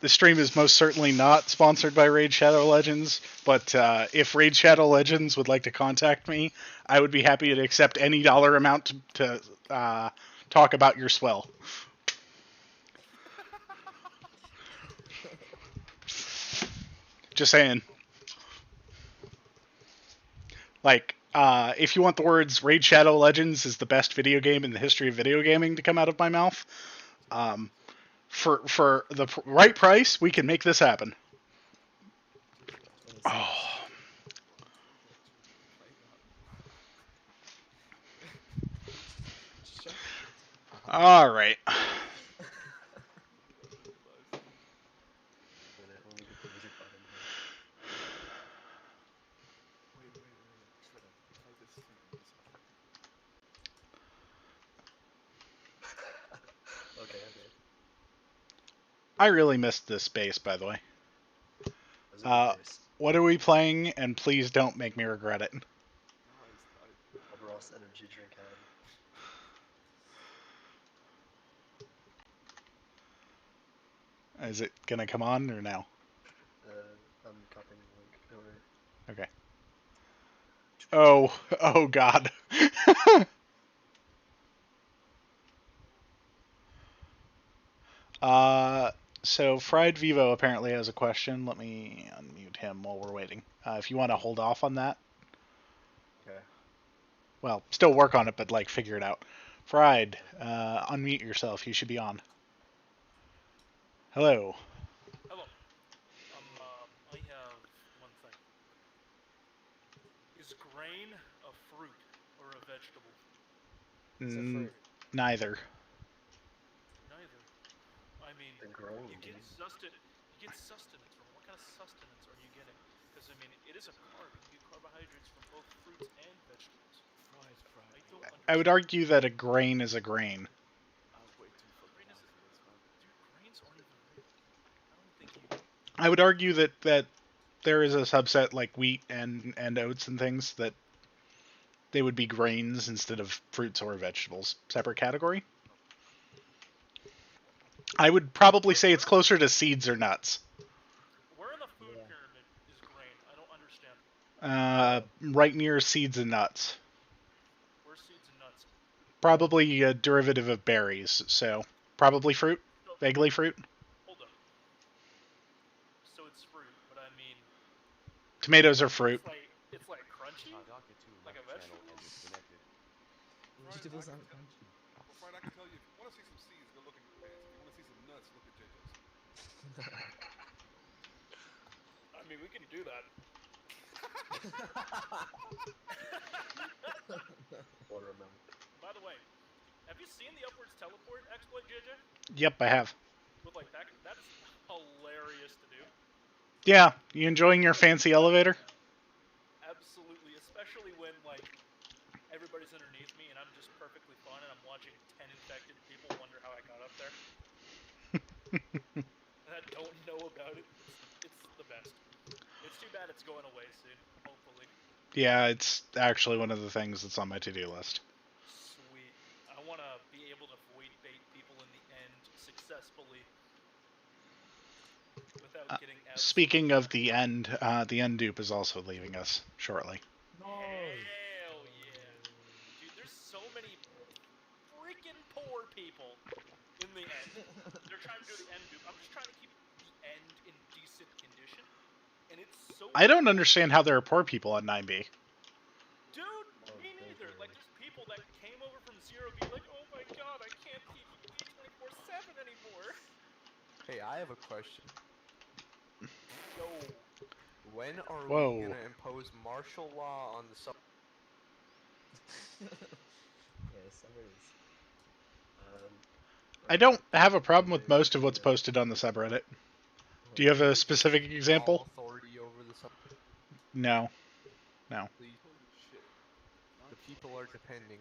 A: The stream is most certainly not sponsored by Raid Shadow Legends, but if Raid Shadow Legends would like to contact me, I would be happy to accept any dollar amount to talk about your swell. Just saying. Like, if you want the words Raid Shadow Legends is the best video game in the history of video gaming to come out of my mouth, for the right price, we can make this happen.
G: JJ,
A: Oh.
G: why do you get to play that?
B: Shut
A: All right.
G: You gotta realize that.
F: When we get the music button here.
G: Wait. Shredder, play this theme music.
F: Okay.
A: I really missed this bass, by the way.
F: That's a good bass.
A: What are we playing? And please don't make me regret it.
G: Nice.
F: Bob Ross energy drink ad.
A: Is it gonna come on or no?
F: I'm copying the link. Don't worry.
A: Okay. Oh God. So Fried Vivo apparently has a question. Let me unmute him while we're waiting. If you want to hold off on that,
F: Okay.
A: well, still work on it, but like figure it out. Fried, unmute yourself. You should be on. Hello.
H: Hello. I have one thing. Is grain a fruit or a vegetable?
B: It's a fruit.
A: Neither.
H: Neither. I mean,
F: They're growing,
H: you get
F: dude.
H: sustenance from it. What kind of sustenance are you getting? Because I mean, it is a carb. You get carbohydrates from both fruits and vegetables.
G: Fries,
H: I
G: crack.
H: don't
G: What?
H: understand.
A: I would argue that a grain is a grain.
G: I'm way too fucking
H: Grain is
G: high for this, man.
H: Dude, grains aren't even real. I don't think you.
A: I would argue that there is a subset like wheat and oats and things that they would be grains instead of fruits or vegetables. Separate category. I would probably say it's closer to seeds or nuts.
H: Where in the food
B: Yeah.
H: pyramid is grain? I don't understand.
A: Right near seeds and nuts.
H: Where's seeds and nuts?
A: Probably a derivative of berries, so probably fruit,
H: So,
A: vaguely fruit.
H: hold up. So it's fruit, but I mean,
A: Tomatoes are fruit.
H: it's like crunchy, like a vegetable.
C: Friday,
B: Vegetables
C: I can
B: aren't
C: tell.
B: crunchy.
C: Well, Friday, I can tell you if you want to see some seeds, go look in your pants. If you want to see some nuts, look at JoJo's.
H: I mean, we can do that.
F: Watermelon.
H: By the way, have you seen the upwards teleport exploit, JJ?
A: Yep, I have.
H: With like that is hilarious to do.
A: Yeah, you enjoying your fancy elevator?
H: Absolutely, especially when like everybody's underneath me and I'm just perfectly fine and I'm watching 10 infected people wonder how I got up there. And I don't know about it. It's the best. It's too bad it's going away soon, hopefully.
A: Yeah, it's actually one of the things that's on my to-do list.
H: Sweet. I want to be able to void bait people in the end successfully without getting
A: Speaking of
H: absolutely
A: the end dupe is also leaving us shortly.
B: No.
H: Hell yeah. Dude, there's so many freaking poor people in the end. They're trying to do the end dupe. I'm just trying to keep the end in decent condition. And it's so
A: I don't
H: cool.
A: understand how there are poor people on 9b.
H: Dude,
F: Oh,
H: me
F: there's
H: neither.
F: a-
H: Like, there's people that came over from Zero B like, oh my god, I can't PvP 24/7 anymore.
I: Hey, I have a question.
H: Yo.
I: When are we
A: Whoa.
I: gonna impose martial law on the sub?
B: Yeah, suburbs.
A: I don't have a problem with most of what's posted on the subreddit. Do you have a specific
I: All
A: example?
I: authority over the sub?
A: No. No.
I: Please, holy shit. The people are depending.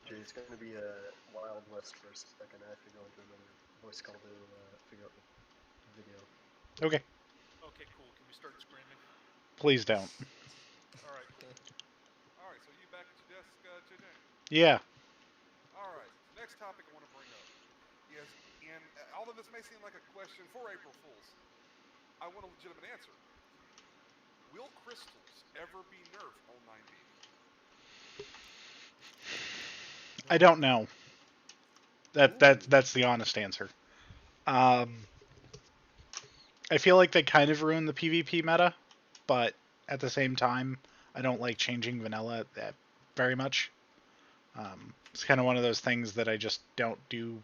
F: Dude, it's gonna be a Wild West for a second. I have to go into another voice call to figure out the video.
A: Okay.
H: Okay, cool. Can we start screaming?
A: Please don't.
H: Alright, cool.
C: All right, so you back at your desk, JJ?
A: Yeah.
C: All right. So next topic I want to bring up is, and although this may seem like a question for April Fools, I want a legitimate answer. Will crystals ever be nerfed on 9B?
A: I don't know. That's the honest answer. Um, I feel like they kind of ruined the PvP meta, but at the same time, I don't like changing vanilla that very much. It's kind of one of those things that I just don't do.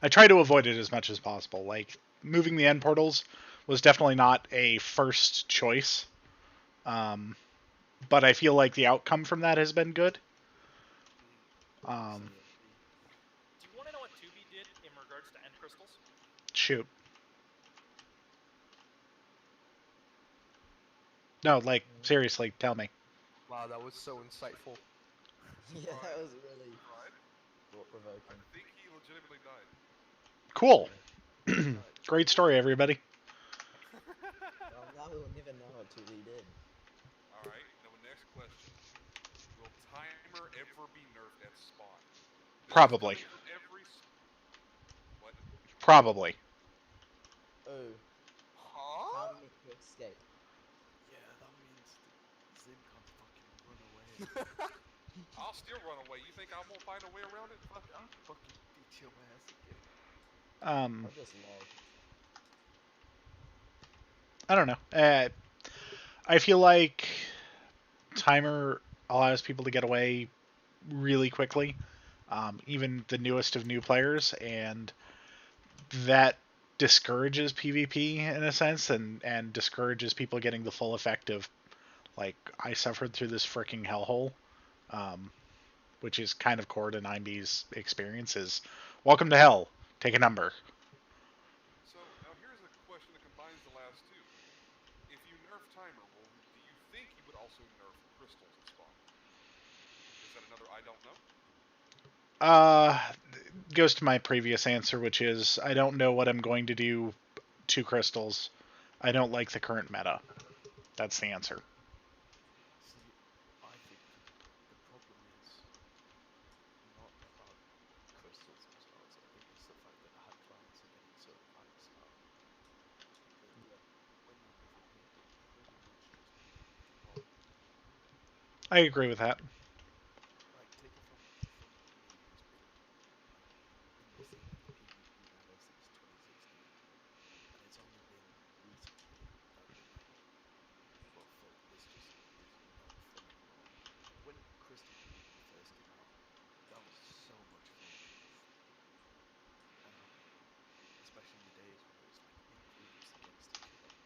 A: I try to avoid it as much as possible. Like moving the end portals was definitely not a first choice, but I feel like the outcome from that has been good. Um,
H: Do you want to know what 2B did in regards to end crystals?
A: shoot. No, like seriously, tell me.
I: Wow, that was so insightful.
B: Yeah, that was really
C: Right? I
B: thought-provoking.
C: think he legitimately died.
A: Cool. Great story, everybody.
B: Well, now we'll never know what 2B did.
C: All right. Now, the next question: will timer ever be nerfed at spawn? This
A: Probably.
C: is coming from every. What?
A: Probably.
B: Oh,
I: Huh?
B: how many to escape?
G: Yeah, that means the Zim can't fucking run away.
C: I'll still run away. You think I won't find a way around it?
G: Fuck, I'll fucking beat your ass again.
A: Um,
B: I'll just log.
A: I don't know. I feel like timer allows people to get away really quickly, even the newest of new players, and that discourages PvP in a sense, and discourages people getting the full effect of, like, I suffered through this freaking hellhole, which is kind of core to 9B's experiences. Welcome to hell. Take a number.
C: So now here's a question that combines the last two. If you nerf timer, I don't know.
A: Goes to my previous answer, which is I don't know what I'm going to do to crystals. I don't like the current meta. That's the answer.
G: See, I think the problem is not about crystals themselves. I think it's the fact that high clients are getting so maxed out that when you move a piece, it pretty much just becomes a bot.
A: I agree with that.
G: Like, take it from me, who's been like in the scene of the PvP meta since 2016, and it's only been recently that I've been like, well, fuck, this just is not fun anymore. Like when Crystal PvP first came out, that was so much fun. Um, Especially in the days when it was like in groups against each other.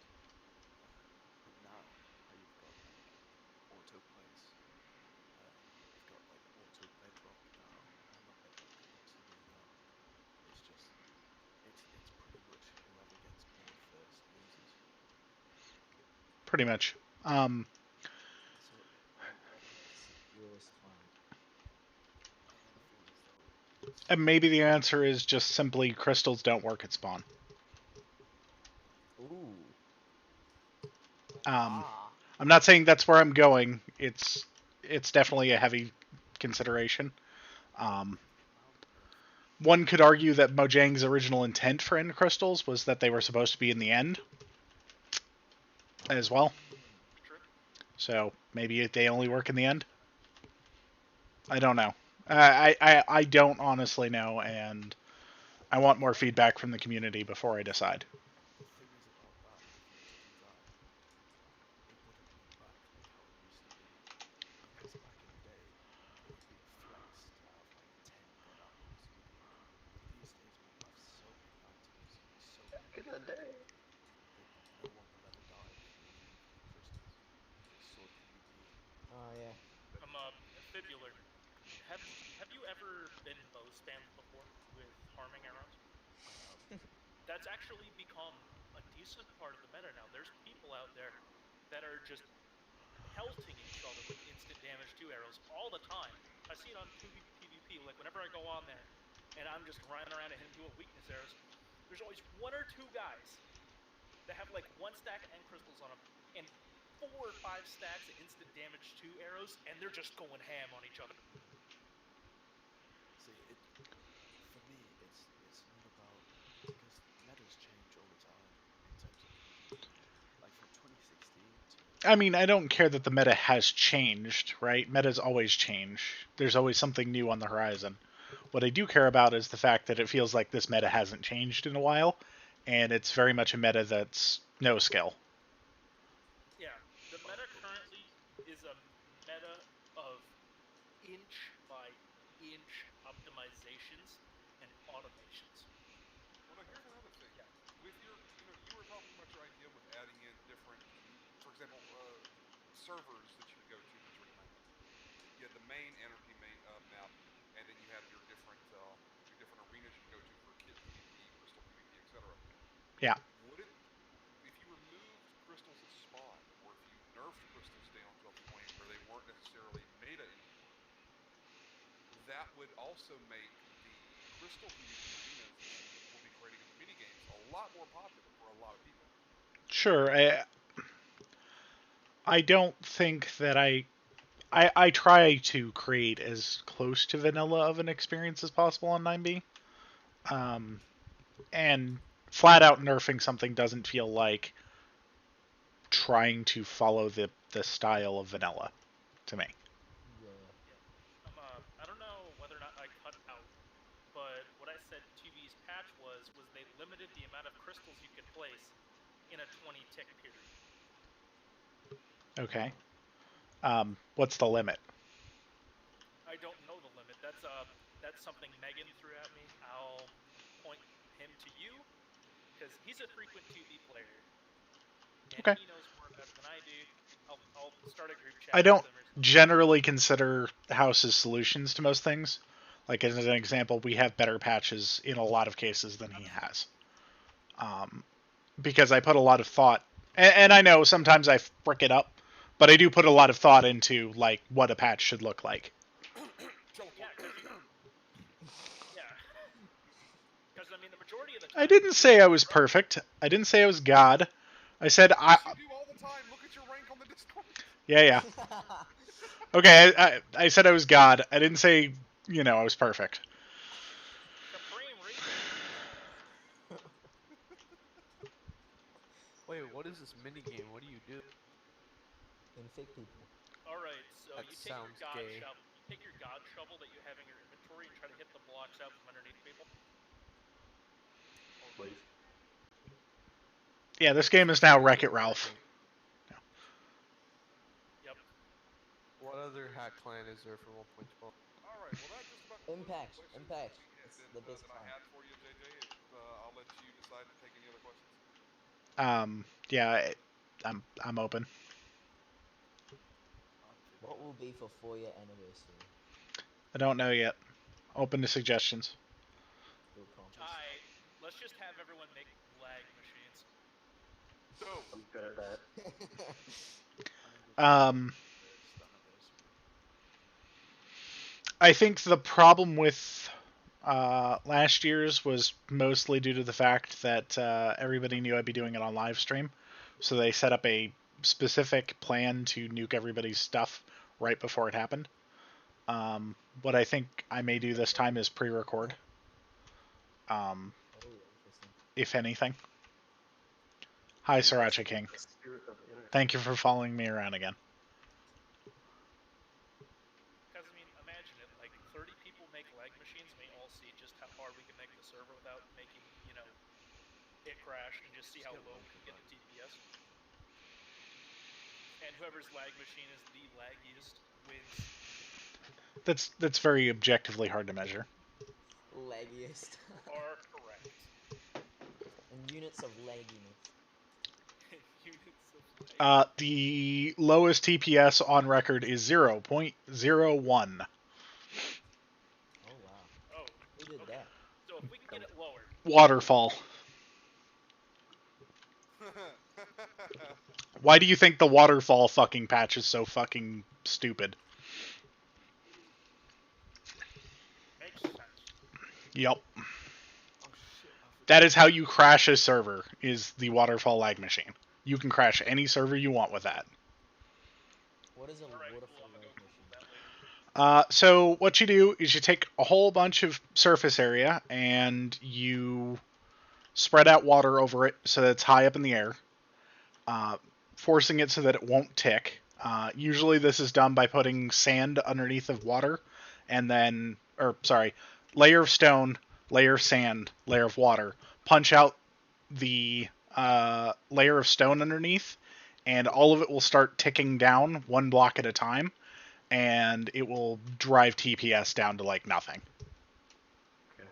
G: But now, how you've got like auto plays, you've got like auto bedrock now, and not bedrock, obsidian now. It's just, it's pretty much whoever gets bored first loses.
A: Pretty much.
B: So, what's yours fun?
G: I feel as though
A: And maybe the answer is just simply crystals don't work at spawn.
B: Ooh.
A: Um,
B: Ah.
A: I'm not saying that's where I'm going. It's definitely a heavy consideration. Um, one could argue that Mojang's original intent for end crystals was that they were supposed to be in the end as well.
H: True.
A: So maybe they only work in the end. I don't know. I don't honestly know, and I want more feedback from the community before I decide.
G: the thing is about that, if you were to do that, it wouldn't be back like how it used to be. Because back in the day, it would be a flex to have like 10 god apples. But these days, people have so many items and so many
F: Back in the
G: PvP
F: day.
G: that no one will ever die if you remove the crystals. Because sword PvP,
B: Oh yeah.
H: I'm a fibular. Have have you ever been bow spammed before with harming arrows?
G: I have.
H: That's actually become a decent part of the meta now. There's people out there that are just pelting each other with instant damage 2 arrows all the time. I see it on 2v PvP, like whenever I go on there and I'm just running around and hitting people with weakness arrows, there's always one or two guys that have like one stack of end crystals on them and 4 or 5 stacks of instant damage 2 arrows, and they're just going ham on each other.
G: See, for me, it's not about, because metas change all the time in terms of PvP. Like from 2016 to
A: I mean, I don't care that the meta has changed, right? Metas always change. There's always something new on the horizon. What I do care about is the fact that it feels like this meta hasn't changed in a while, and it's very much a meta that's no skill.
H: Yeah, the meta currently is a meta of inch by inch optimizations and automations.
C: Well, now here's another thing.
H: Yeah.
C: With your, you were talking about your idea with adding in different, for example, servers that you would go to during night. You had the main Anarchy map, and then you have your different arenas you can go to for kit PvP, crystal PvP, etc.
A: Yeah.
C: Would it, if you removed crystals at spawn, or if you nerfed crystals down to a point where they weren't necessarily meta anymore, that would also make the crystal PvP arenas that you will be creating in the mini games a lot more popular for a lot of people.
A: Sure. I don't think that I try to create as close to vanilla of an experience as possible on 9b. Um, and flat out nerfing something doesn't feel like trying to follow the style of vanilla to me.
B: Yeah.
H: Yeah. I don't know whether or not I cut out, but what I said 2B's patch was they limited the amount of crystals you could place in a 20 tick period.
A: Okay. What's the limit?
H: I don't know the limit. That's something Megan threw at me. I'll point him to you because he's a frequent 2B player and
A: Okay.
H: he knows more about it than I do. I'll start a group
A: I
H: chat with
A: don't
H: him or something.
A: generally consider houses solutions to most things. Like as an example, we have better patches in a lot of cases than he has. Um, because I put a lot of thought, and I know sometimes I frick it up, but I do put a lot of thought into like what a patch should look like.
H: I mean, the majority of the time.
A: I didn't say I was perfect. I didn't say I was God. I said
C: Yes, you do all the time. Look at your rank on the Discord.
A: Yeah. Okay, I said I was God. I didn't say, I was perfect.
H: Supreme Reaper.
I: Wait, what is this mini game? What do you do?
B: Infect people.
H: All right, so
I: That
H: you take your
I: sounds
H: god
I: gay.
H: shovel. You take your god shovel that you have in your inventory and try to hit the blocks out from underneath people.
F: Wait.
A: Yeah, this
I: It's
A: game is now
I: frustrating,
A: Wreck-It Ralph.
I: I think.
H: Yep.
I: What other hack clan is there for 1.12?
C: All right, well that just about concludes
B: Impact.
C: the questions
B: Impact.
C: that,
B: It's
C: that,
B: the
C: uh,
B: best
C: that I
B: clan.
C: had for you, JJ. I'll let you decide to take any other questions.
A: Yeah, I'm open.
B: What will be for 4-year anniversary?
A: I don't know yet. Open to suggestions.
B: Build compass.
H: Alright, let's just have everyone make lag machines.
C: Dope.
F: I'm good at that.
G: First anniversary.
A: I think the problem with last year's was mostly due to the fact that everybody knew I'd be doing it on live stream, so they set up a specific plan to nuke everybody's stuff right before it happened. What I think I may do this time is pre-record,
B: Oh, interesting.
A: if anything. Hi, Sriracha King.
F: The spirit of the internet.
A: Thank you for following me around again.
H: Because, I mean, imagine it, like, 30 people make lag machines, and we all see just how hard we can make the server without making, it crash, and just see how low we can get the TPS. And whoever's lag machine is the laggiest wins.
A: That's very objectively hard to measure.
B: Laggiest.
H: Are correct.
B: In units of lagginess.
H: Units of lag.
A: The lowest TPS on record is 0.01.
B: Oh wow.
H: Oh,
B: Who did
H: okay.
B: that?
H: So if we can get it lower.
A: Waterfall. Why do you think the waterfall fucking patch is so fucking stupid?
H: Makes sense.
A: Yep.
G: Oh shit!
A: That is how you crash a server, is the waterfall lag machine. You can crash any server you want with that.
B: What is a
H: Alright, cool.
B: waterfall
H: I'm gonna
B: lag
H: go
B: machine?
H: Google that later.
A: So what you do is you take a whole bunch of surface area and you spread out water over it so that it's high up in the air, forcing it so that it won't tick. Usually this is done by putting sand underneath of water, and then, layer of stone, layer of sand, layer of water. Punch out the layer of stone underneath, and all of it will start ticking down one block at a time, and it will drive TPS down to like nothing.
F: Okay,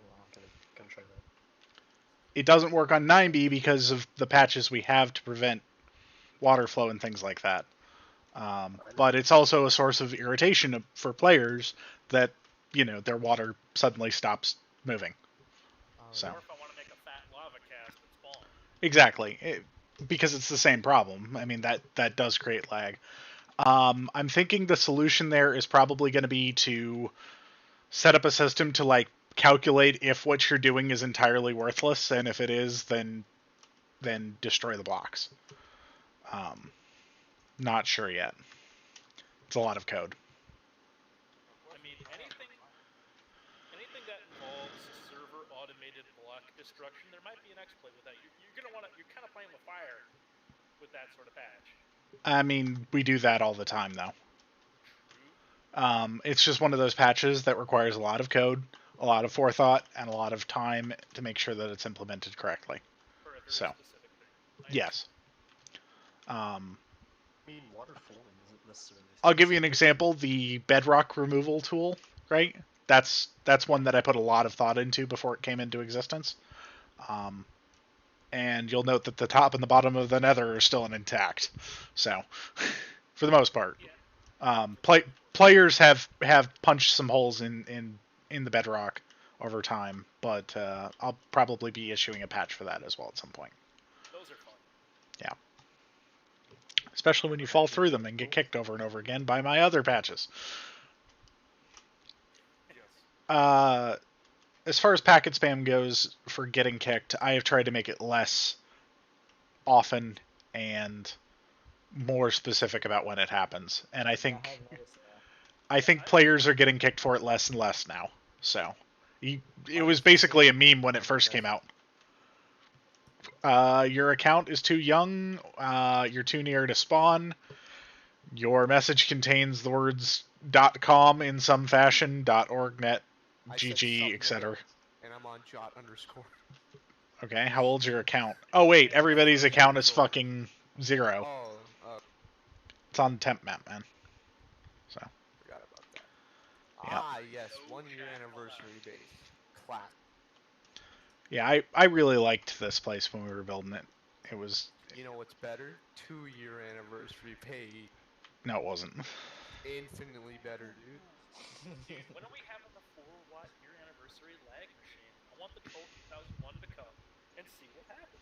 F: gonna try that.
A: It doesn't work on 9b because of the patches we have to prevent water flow and things like that. But it's also a source of irritation for players that, their water suddenly stops moving. So.
H: Or if I want to make a fat lava cast at spawn.
A: Exactly. Because it's the same problem. I mean, that does create lag. I'm thinking the solution there is probably going to be to set up a system to, like, calculate if what you're doing is entirely worthless, and if it is, then destroy the blocks. Not sure yet. It's a lot of code.
H: I mean, anything that involves server automated block destruction, there might be an exploit with that. You're kind of playing with fire with that sort of patch.
A: I mean, we do that all the time, though.
H: True.
A: It's just one of those patches that requires a lot of code, a lot of forethought, and a lot of time to make sure that it's implemented correctly.
H: For a very
A: So,
H: specific thing.
A: yes.
F: I mean, water flowing isn't necessarily.
A: I'll give you an example. The bedrock removal tool, right? That's one that I put a lot of thought into before it came into existence. And you'll note that the top and the bottom of the nether are still intact. So, for the most part. Players have punched some holes in the bedrock over time, but I'll probably be issuing a patch for that as well at some point.
H: Those are fun.
A: Yeah. Especially when you fall through them and get kicked over and over again by my other patches.
C: Yes.
A: as far as packet spam goes for getting kicked, I have tried to make it less often and more specific about when it happens. And I
B: Yeah,
A: think
B: I have noticed that.
A: I think players are getting kicked for it less and less now. So it was basically a meme when it first came out. Your account is too young. You're too near to spawn. Your message contains the words .com in some fashion, .org.net,
I: I said
A: GG,
I: some
A: etc.
I: nigga, and I'm on jot underscore.
A: Okay, how old's your account? Oh wait, everybody's account is fucking 0.
I: Oh,
A: It's on temp map, man. So
I: forgot about that.
A: Yeah.
I: Ah, yes, 1-year anniversary base. Class.
A: yeah, I really liked this place when we were building it. It was
I: You know what's better? 2-year anniversary pay.
A: no, it wasn't.
I: Infinitely better, dude.
H: Dude, when are we having the 4-watt year anniversary lag machine? I want the Troll 2001 to come and see what happens.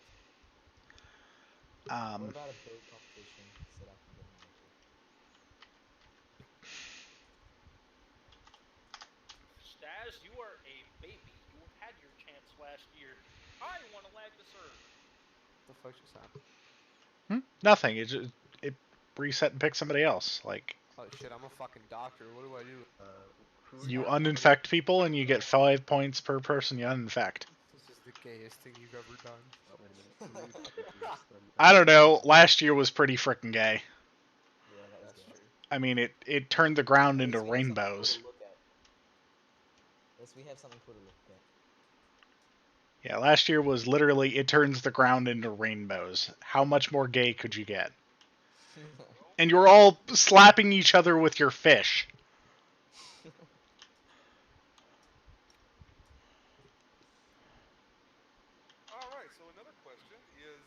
B: What about a build competition so that I can get invited?
H: Staz, you are a baby. You had your chance last year. I want to lag the serve.
I: What the fuck just happened?
A: Nothing. It reset and picked somebody else. Like
I: Oh shit, I'm a fucking doctor. What do I do?
F: Who
A: you
F: are
A: uninfect people and you get 5 points per person you uninfect.
I: This is the gayest thing you've ever done.
F: Oh, wait a minute. Who are you talking to this, then?
A: I don't know. Last year was pretty freaking gay.
B: Yeah, that was
I: That's
B: good.
I: true.
A: I mean, it turned the ground
B: At
A: into
B: least we have something cool
A: rainbows.
B: to look at. At least we have something cool to look at.
A: Yeah, last year was literally it turns the ground into rainbows. How much more gay could you get? And you're all slapping each other with your fish.
C: All right. So another question is,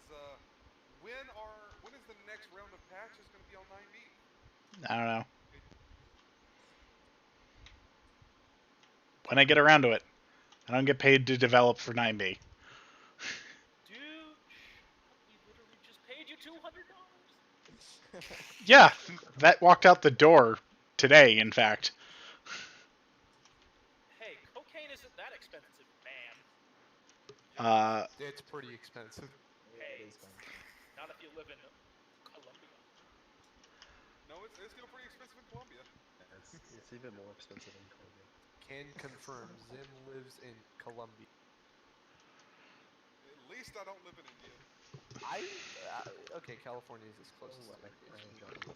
C: when is the next round of patches going to be on 9b?
A: I don't know. When I get around to it. I don't get paid to develop for 9B.
H: Dude, we literally just paid you $200.
A: Yeah, that walked out the door today, in fact.
H: Hey, cocaine isn't that expensive, man.
I: It's pretty expensive.
B: Yeah,
H: Hey,
B: it is fun.
H: not if you live in Colombia.
C: No, it's still pretty expensive in Colombia.
F: It's even more expensive in Colombia.
I: Can confirm Zim lives in Colombia.
C: At least I don't live in India.
I: Okay, California is as close as
F: Oh,
I: it
F: I
I: is.
F: got one.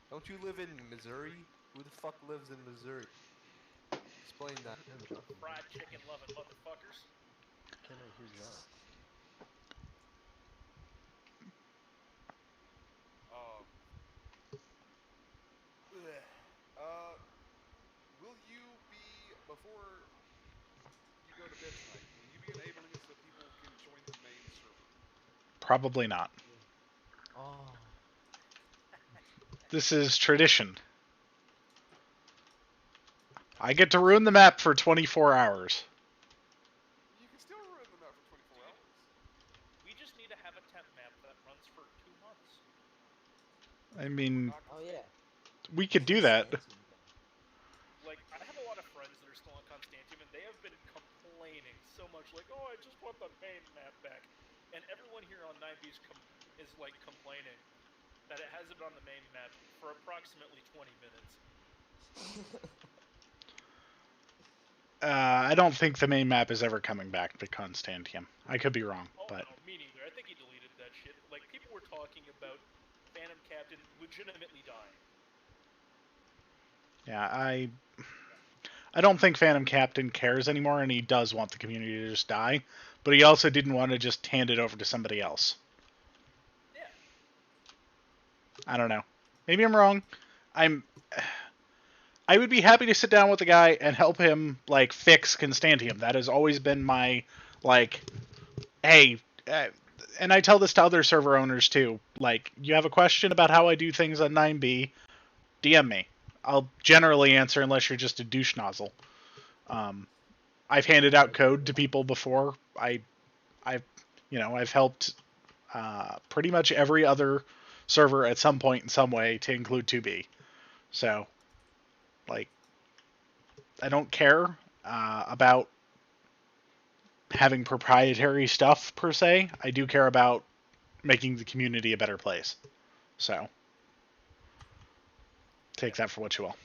I: Don't you live in Missouri? Who the fuck lives in Missouri? Explain that.
H: Fried chicken loving motherfuckers.
F: Can I hear that?
C: Will you be, before you go to bed tonight, will you be enabling it so people can join the main server?
A: Probably not.
B: Oh.
A: This is tradition. I get to ruin the map for 24 hours.
C: You can still ruin the map for 24 hours.
H: We just need to have a temp map that runs for 2 months.
A: I mean,
B: Oh yeah.
A: we could do that.
H: Like, I have a lot of friends that are still on Constantium, and they have been complaining so much, like, oh, I just want the main map back. And everyone here on 9b is like complaining that it hasn't been on the main map for approximately 20 minutes.
A: I don't think the main map is ever coming back to Constantium. I could be wrong,
H: Oh
A: but
H: no, me neither. I think he deleted that shit. Like, people were talking about Phantom Captain legitimately dying.
A: yeah, I don't think Phantom Captain cares anymore, and he does want the community to just die, but he also didn't want to just hand it over to somebody else.
H: Yeah.
A: I don't know. Maybe I'm wrong. I would be happy to sit down with the guy and help him like fix Constantium. That has always been my like, hey, and I tell this to other server owners too. Like, you have a question about how I do things on 9b, DM me. I'll generally answer unless you're just a douche nozzle. I've handed out code to people before. I've helped pretty much every other server at some point in some way, to include 2b. So, like, don't care about having proprietary stuff per se. I do care about making the community a better place. So take that for what you will.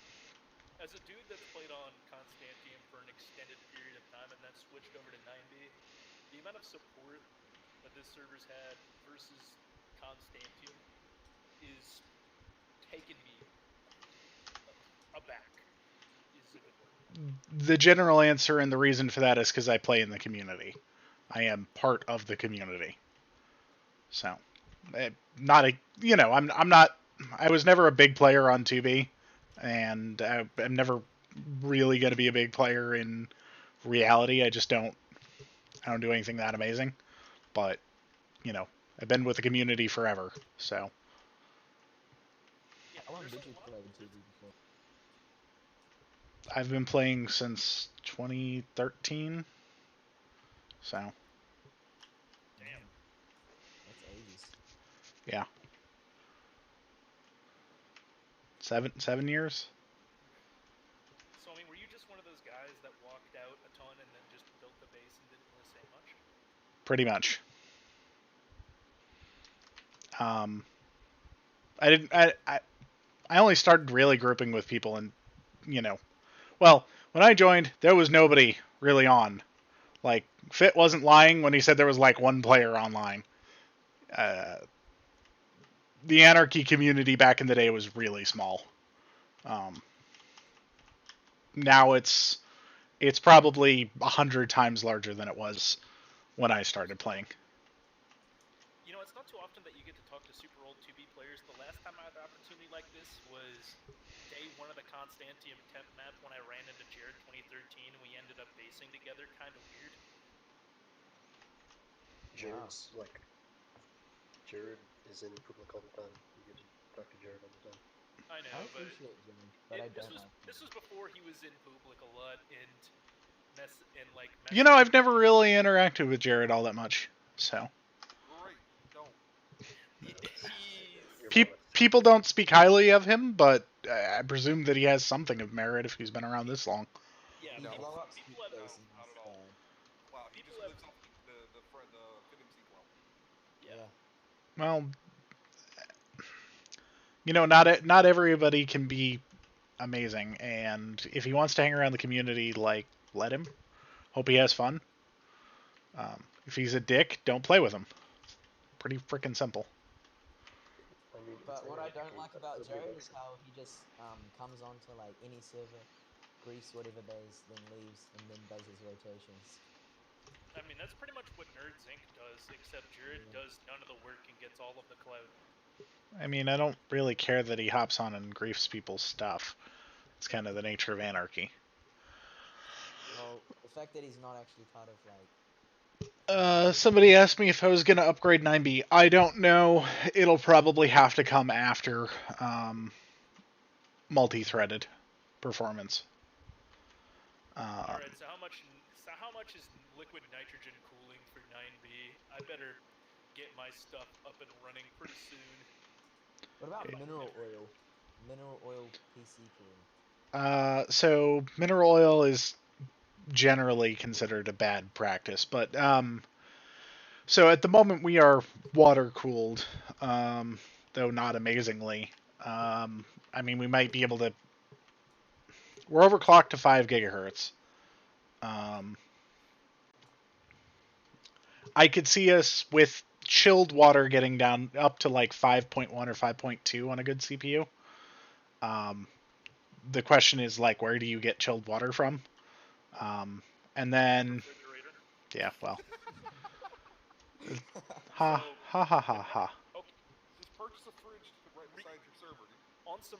H: As a dude that's played on Constantium for an extended period of time and then switched over to 9b, the amount of support that this server's had versus Constantium is taken me aback. Is a good word.
A: The general answer and the reason for that is because I play in the community. I am part of the community. So, not a I'm not. I was never a big player on 2B, and I'm never really going to be a big player in reality. I just don't. I don't do anything that amazing. But I've been with the community forever. So
B: How long did you play 2B before?
A: I've been playing since 2013. So
H: Damn.
B: That's ages.
A: yeah, 7 years.
H: So, I mean, were you just one of those guys that walked out a ton and then just built the base and didn't really say much?
A: Pretty much. I didn't. I only started really grouping with people, and well, when I joined, there was nobody really on. Like Fit wasn't lying when he said there was like one player online. Uh, the anarchy community back in the day was really small. Now it's probably 100 times larger than it was when I started playing.
H: It's not too often that you get to talk to super old 2B players. The last time I had an opportunity like this was day one of the Constantium temp map when I ran into Jared 2013 and we ended up basing together. Kind of weird.
F: Jared's Jared is in public all the time. You get to talk to Jared all the time.
H: I know,
B: I
H: but
B: appreciate Jimmy, but I don't like
H: this was before he was in public a lot and
A: I've never really interacted with Jared all that much, so.
C: Great. Don't.
A: People don't speak highly of him, but I presume that he has something of merit if he's been around this long.
H: Yeah,
C: No.
B: blow up
H: people have
B: space
C: not at all.
B: instead.
C: Wow, he
H: People
C: just
H: have-
C: lives off the FitMC clout.
H: Yeah.
A: Well, not everybody can be amazing, and if he wants to hang around the community, let him. Hope he has fun. If he's a dick, don't play with him. Pretty freaking simple.
F: I mean,
B: But what I don't like about Jared is how he just comes onto like any server, griefs whatever base, then leaves, and then does his rotations.
H: I mean, that's pretty much what Nerds Inc. does, except Jared does none of the work and gets all of the clout.
A: I mean, I don't really care that he hops on and griefs people's stuff. It's kind of the nature of anarchy.
B: Well, the fact that he's not actually part of like.
A: Somebody asked me if I was going to upgrade 9B. I don't know. It'll probably have to come after multi-threaded performance.
H: Alright, so how much is liquid nitrogen cooling for 9B? I better get my stuff up and running pretty soon.
B: What about mineral oil? Mineral oil PC cooling.
A: So mineral oil is generally considered a bad practice, but so at the moment we are water cooled, though not amazingly. I mean, we might be able to. We're overclocked to 5 gigahertz. I could see us with chilled water getting down up to like 5.1 or 5.2 on a good CPU. The question is where do you get chilled water from? And then, yeah, well, ha ha ha ha ha.
H: Okay.
C: Just purchase a fridge to put right beside your server.
H: On some,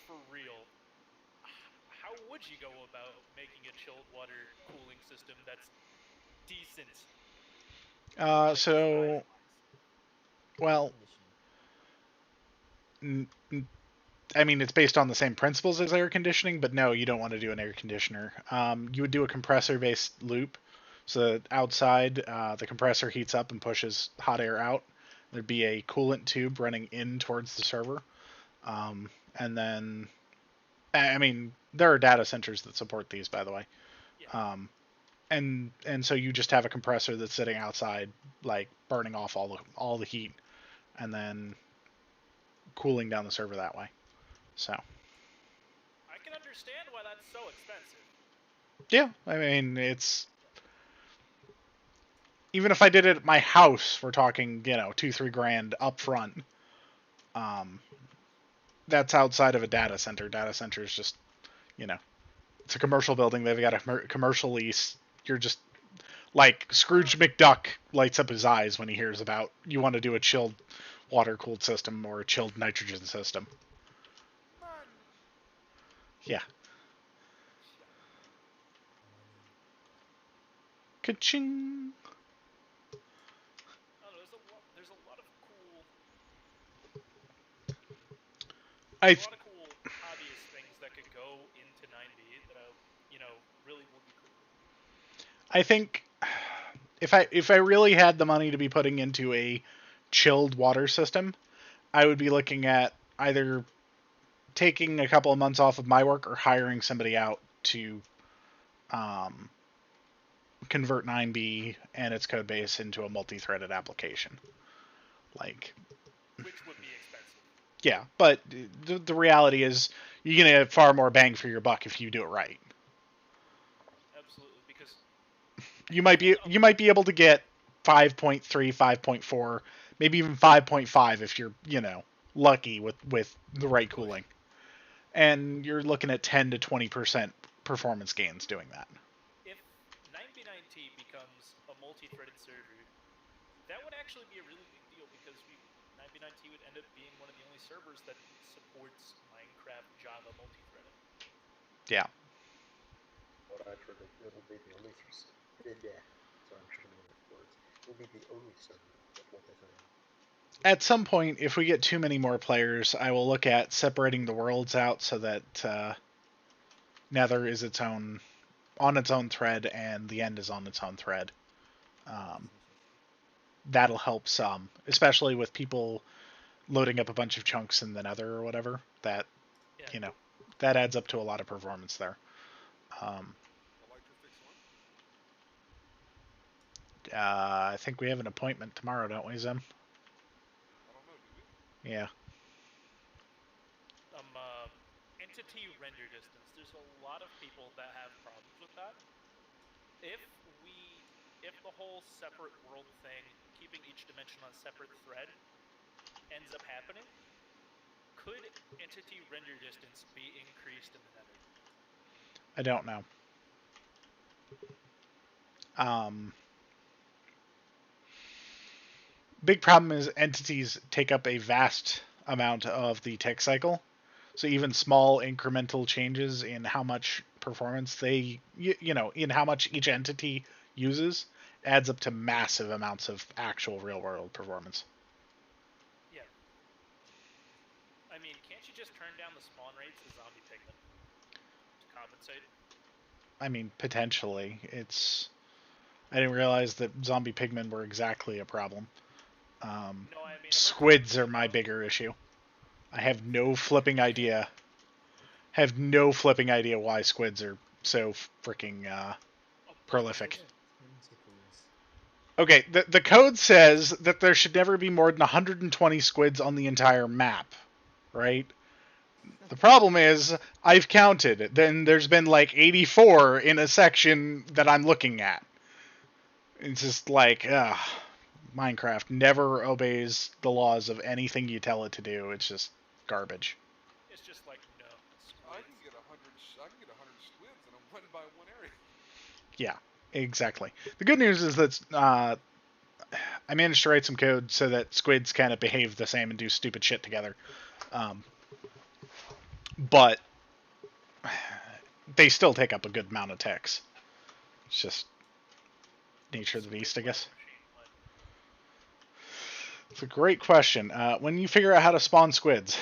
H: for real, how would you go about making a chilled water cooling system that's decent?
A: So, well, I mean, it's based on the same principles as air conditioning, but no, you don't want to do an air conditioner. You would do a compressor-based loop. So outside, the compressor heats up and pushes hot air out. There'd be a coolant tube running in towards the server. And then I mean, there are data centers that support these, by the way.
H: Yeah.
A: And so you just have a compressor that's sitting outside, like burning off all the heat, and then cooling down the server that way. So
H: I can understand why that's so expensive.
A: yeah, I mean it's even if I did it at my house, we're talking 2-3 grand up front. Um, that's outside of a data center. Data center is just it's a commercial building. They've got a commercial lease. You're just like Scrooge McDuck lights up his eyes when he hears about you want to do a chilled water cooled system or a chilled nitrogen system.
C: Money.
A: Yeah.
H: Yeah.
A: Ka-ching.
H: I don't know, there's a lot of cool
A: I
H: there's a lot of cool hobbyist things that could go into 9B that really would be cool.
A: I think if I really had the money to be putting into a chilled water system, I would be looking at either taking a couple of months off of my work or hiring somebody out to um, convert 9B and its code base into a multi-threaded application. Like,
H: Which would be expensive.
A: yeah, but the reality is you're gonna get far more bang for your buck if you do it right.
H: Absolutely, because
A: You might be able to get 5.3, 5.4, maybe even 5.5 if you're lucky with the right cooling, and you're looking at 10 to 20% performance gains doing that.
H: if 9b9t becomes a multi-threaded server, that would actually be a really big deal because 9b9t would end up being one of the only servers that supports Minecraft Java multi-threaded.
A: Yeah.
F: What I've heard, it will be the only yeah. Sorry, I'm struggling with words. It will be the only server with multi-threading.
A: At some point, if we get too many more players, I will look at separating the worlds out so that Nether is on its own thread and the end is on its own thread. That'll help some, especially with people loading up a bunch of chunks in the Nether or whatever. That
H: Yeah.
A: That adds up to a lot of performance there.
C: Electrofix one.
A: I think we have an appointment tomorrow, don't we, Zim?
C: I don't know. Do we?
A: Yeah.
H: Entity render distance. There's a lot of people that have problems with that. If the whole separate world thing, keeping each dimension on a separate thread, ends up happening, could entity render distance be increased in the Nether?
A: I don't know. Big problem is entities take up a vast amount of the tech cycle. So even small incremental changes in how much performance in how much each entity uses adds up to massive amounts of actual real world performance.
H: Yeah. I mean, can't you just turn down the spawn rates of zombie pigmen to compensate?
A: I mean, potentially. I didn't realize that zombie pigmen were exactly a problem.
H: No, I mean
A: Squids are my bigger issue. I have no flipping idea. Why squids are so freaking prolific.
B: Tentacles.
A: Okay, the code says that there should never be more than 120 squids on the entire map, right? The problem is I've counted. Then there's been like 84 in a section that I'm looking at. It's just like, Minecraft never obeys the laws of anything you tell it to do. It's just garbage.
H: It's just like no.
C: I
H: Squids.
C: can get 100. I can get 100 squids in a one by one area.
A: Yeah, exactly. The good news is that I managed to write some code so that squids kind of behave the same and do stupid shit together. But they still take up a good amount of ticks. It's just nature of the beast, I guess. It's a great question. When you figure out how to spawn squids?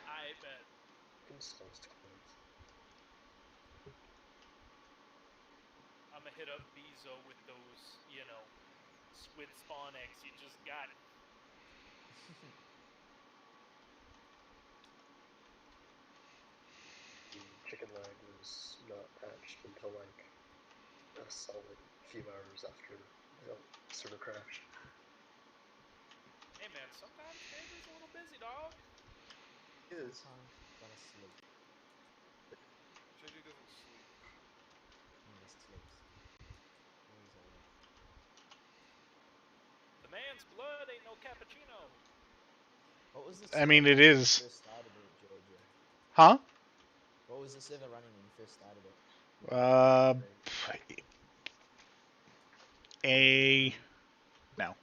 H: I bet. I'm gonna hit up Bezo with those, squid spawn eggs you just got.
F: was not patched until like a solid few hours after the server crashed.
H: Hey man, sometimes KJ's a little busy, dog.
F: It is.
B: Sometimes you gotta sleep.
C: JJ doesn't sleep.
B: Never sleeps. Always awake.
H: The man's blood ain't no cappuccino.
B: What was the
A: I
B: server
A: mean, it
B: running when you
A: is.
B: first started it, Georgia?
A: Huh?
B: What was the server running when you first started it?
A: Uh,
B: Rate?
A: a no.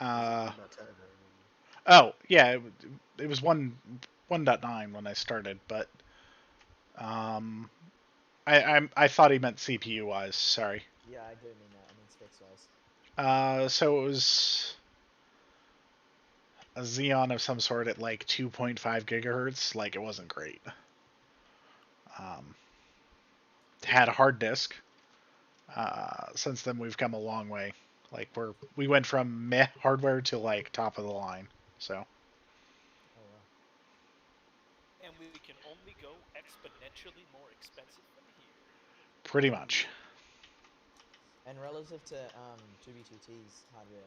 F: Was it 1.10 or
A: Oh yeah, it was 1.9 when I started, but um, I thought he meant CPU wise. Sorry.
B: Yeah, I do mean that. I mean specs wise.
A: So it was a Xeon of some sort at like 2.5 gigahertz. Like it wasn't great. Um, had a hard disk. Since then we've come a long way. Like we went from meh hardware to like top of the line. So
B: Oh wow.
H: And we can only go exponentially more expensive from here.
A: pretty much.
B: And relative to 2b2t's hardware,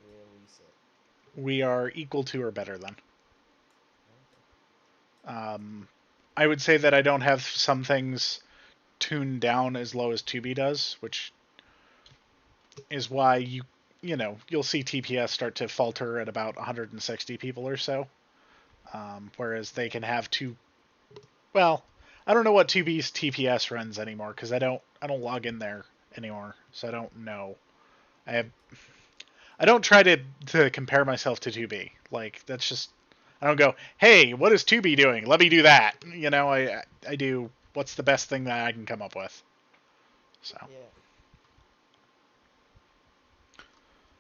B: where we sit.
A: We are equal to or better than.
B: Okay.
A: I would say that I don't have some things tuned down as low as 2B does, which is why you'll see TPS start to falter at about 160 people or so, whereas they can have two. Well, I don't know what 2B's TPS runs anymore because I don't log in there anymore, so I don't know. I don't try to compare myself to 2B. Like that's just I don't go, hey, what is 2B doing? Let me do that. I do what's the best thing that I can come up with. So
B: Yeah.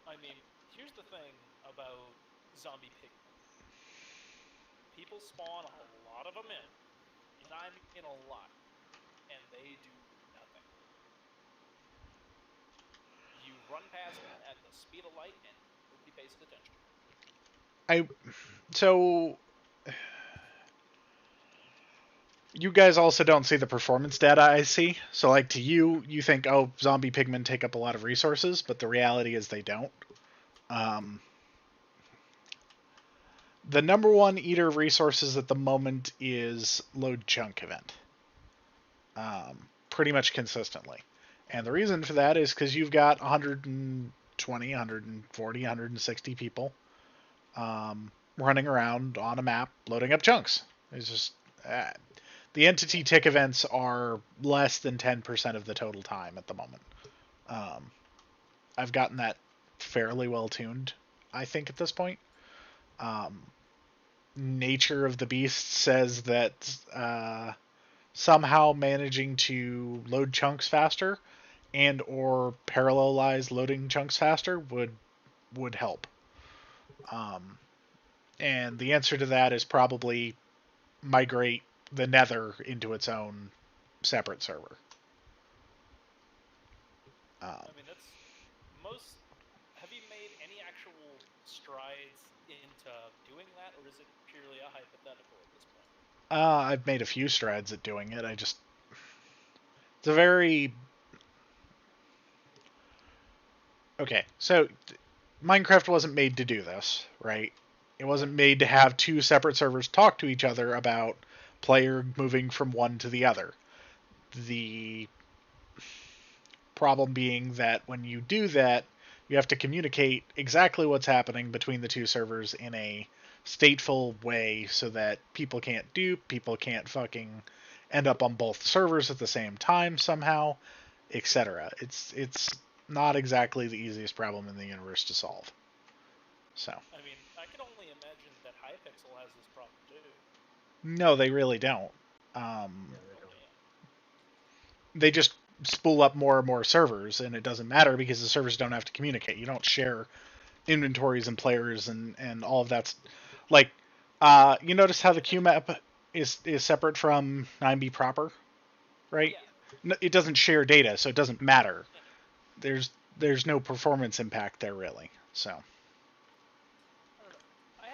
H: I mean, here's the thing about zombie pigmen. People spawn a lot of them in, and I mean a lot, and they do nothing. You run past them at the speed of light, and nobody pays attention.
A: I so you guys also don't see the performance data I see. So like to you, you think zombie pigmen take up a lot of resources, but the reality is they don't. Um, the number one eater of resources at the moment is load chunk event. Pretty much consistently. And the reason for that is because you've got 120, 140, 160 people running around on a map loading up chunks. It's just the entity tick events are less than 10% of the total time at the moment. I've gotten that fairly well tuned, I think, at this point. Nature of the beast says that somehow managing to load chunks faster and or parallelize loading chunks faster would help. And the answer to that is probably migrate the Nether into its own separate server.
H: I mean, that's most. Have you made any actual strides into doing that, or is it purely a hypothetical at this point?
A: I've made a few strides at doing it. It's a very okay. So Minecraft wasn't made to do this, right? It wasn't made to have two separate servers talk to each other about player moving from one to the other. The problem being that when you do that, you have to communicate exactly what's happening between the two servers in a stateful way so that people can't dupe, people can't fucking end up on both servers at the same time somehow, etc. It's not exactly the easiest problem in the universe to solve. So
H: I mean, I can only imagine that Hypixel has this problem too.
A: no, they really don't.
F: Yeah, they don't.
A: They just spool up more and more servers, and it doesn't matter because the servers don't have to communicate. You don't share inventories and players and all of that's like you notice how the queue map is separate from 9b proper, right?
H: Yeah.
A: It doesn't share data, so it doesn't matter. There's no performance impact there really. So
H: I don't know. I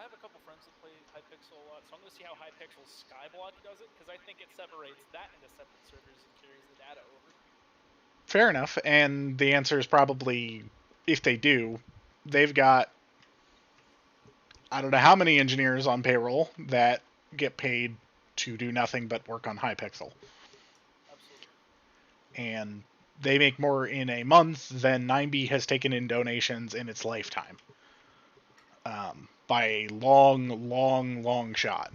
H: have a couple friends that play Hypixel a lot, so I'm gonna see how Hypixel Skyblock does it, because I think it separates that into separate servers and carries the data over.
A: Fair enough. And the answer is probably, if they do, they've got, I don't know how many engineers on payroll that get paid to do nothing but work on Hypixel.
H: Absolutely.
A: And they make more in a month than 9b has taken in donations in its lifetime. By a long shot.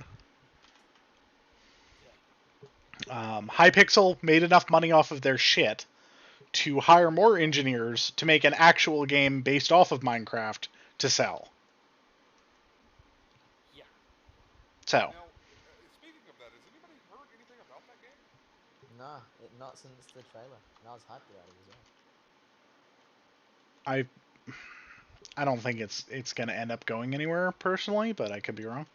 A: Hypixel made enough money off of their shit to hire more engineers to make an actual game based off of Minecraft to sell.
H: Yeah.
A: So,
C: Now, speaking of that, has anybody heard anything about that game?
B: Nah, not since the trailer. And I was hyped about it as well.
A: I don't think it's going to end up going anywhere personally, but I could be wrong.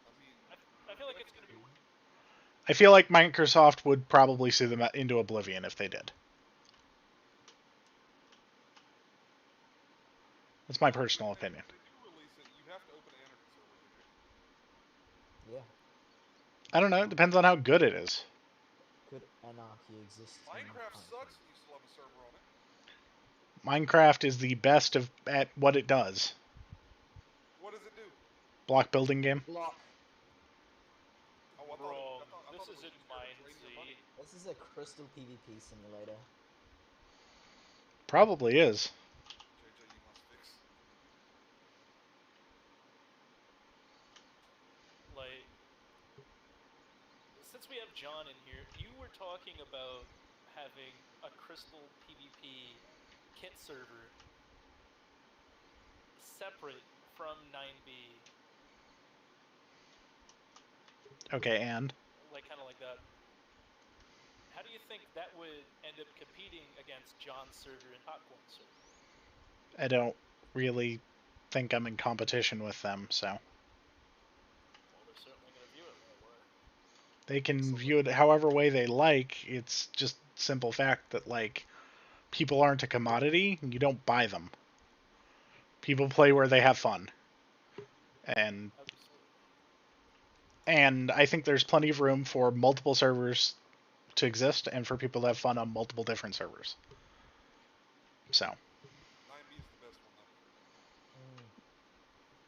C: I mean,
H: I feel like it's going to be.
A: I feel like Microsoft would probably sue them into oblivion if they did. That's my personal opinion.
C: If they do release it, you have to open an Anarchy server, did you?
B: Yeah.
A: I don't know. It depends on how good it is.
B: Could anarchy exist
C: Minecraft
B: in
C: sucks and you still have a server on it.
A: Minecraft is the best at what it does.
C: What does it do?
A: Block building game.
B: Block.
C: Oh, I
H: Bro,
C: thought
H: this
C: it was
H: isn't
C: just there to drain your money.
H: Mindsy.
B: This is a crystal PvP simulator.
A: Probably is.
C: JJ, you must fix.
H: Like, since we have John in here, you were talking about having a Crystal PvP kit server separate from 9b,
A: Okay, and
H: like kind of like that. How do you think that would end up competing against John's server and Popcorn's server?
A: I don't really think I'm in competition with them, so
H: Well, they're certainly going to view it that way.
A: they can view it however way they like. It's just simple fact that like people aren't a commodity. You don't buy them. People play where they have fun. And
H: Absolutely.
A: and I think there's plenty of room for multiple servers to exist and for people to have fun on multiple different servers. So
C: 9B is the best one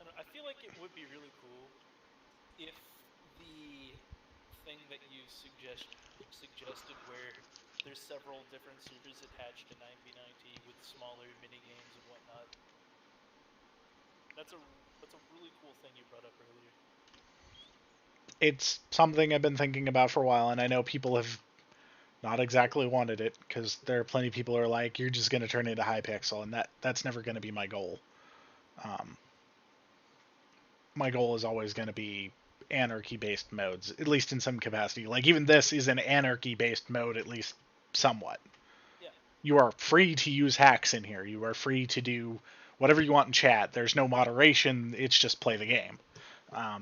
C: though.
H: I feel like it would be really cool if the thing that you suggested where there's several different servers attached to 9b9t with smaller mini games and whatnot. That's a really cool thing you brought up earlier.
A: it's something I've been thinking about for a while, and I know people have not exactly wanted it because there are plenty of people who are like, "You're just going to turn it into Hypixel," and that's never going to be my goal. My goal is always going to be anarchy-based modes, at least in some capacity. Like even this is an anarchy-based mode, at least somewhat.
H: Yeah.
A: You are free to use hacks in here. You are free to do whatever you want in chat. There's no moderation. It's just play the game.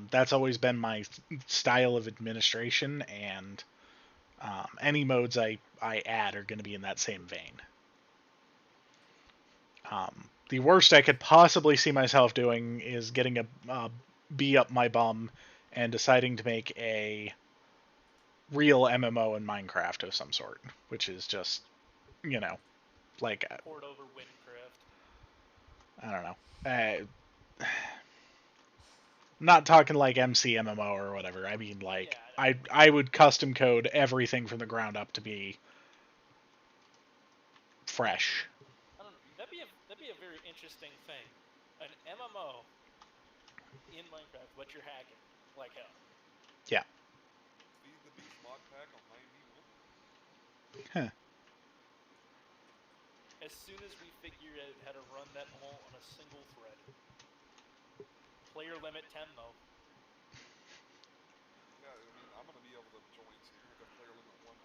A: That's always been my style of administration, and any modes I add are going to be in that same vein. The worst I could possibly see myself doing is getting a bee up my bum and deciding to make a real MMO in Minecraft of some sort, which is just, like
H: Poured over Windcraft.
A: I don't know. Not talking like MC MMO or whatever. I mean, like,
H: Yeah,
A: I would custom code everything from the ground up to be fresh.
H: I don't know. That'd be a very interesting thing. An MMO in Minecraft, but you're hacking like hell.
A: Yeah.
C: Feed the Beast mod pack on 9B1.
A: Huh.
H: As soon as we figure out how to run that all on a single thread. Player limit 10 though.
C: Yeah, I mean, I'm gonna be able to join, so you're gonna have player limit 1.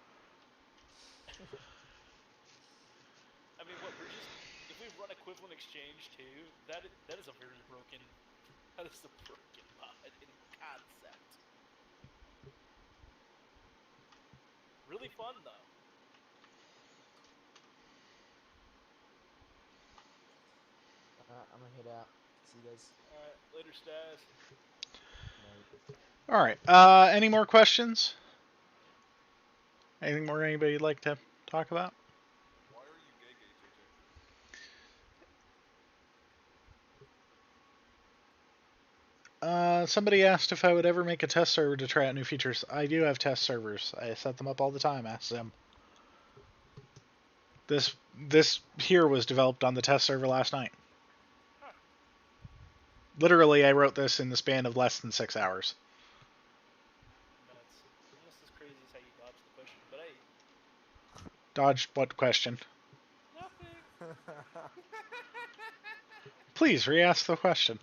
H: I mean, what we're just if we run equivalent exchange too, that is a very broken mod in concept. Really fun though.
B: I'm gonna head out. See you guys.
H: Alright, later, Stas.
B: Night.
A: All right. Any more questions? Anything more anybody'd like to talk about?
C: Why are you gay, JJ?
A: Somebody asked if I would ever make a test server to try out new features. I do have test servers. I set them up all the time. Ask them. This here was developed on the test server last night.
H: Huh.
A: Literally, I wrote this in the span of less than 6 hours.
H: Nuts. Almost as crazy as how you dodged the question, but hey,
A: Dodged what question?
H: nothing.
A: Please re-ask the question.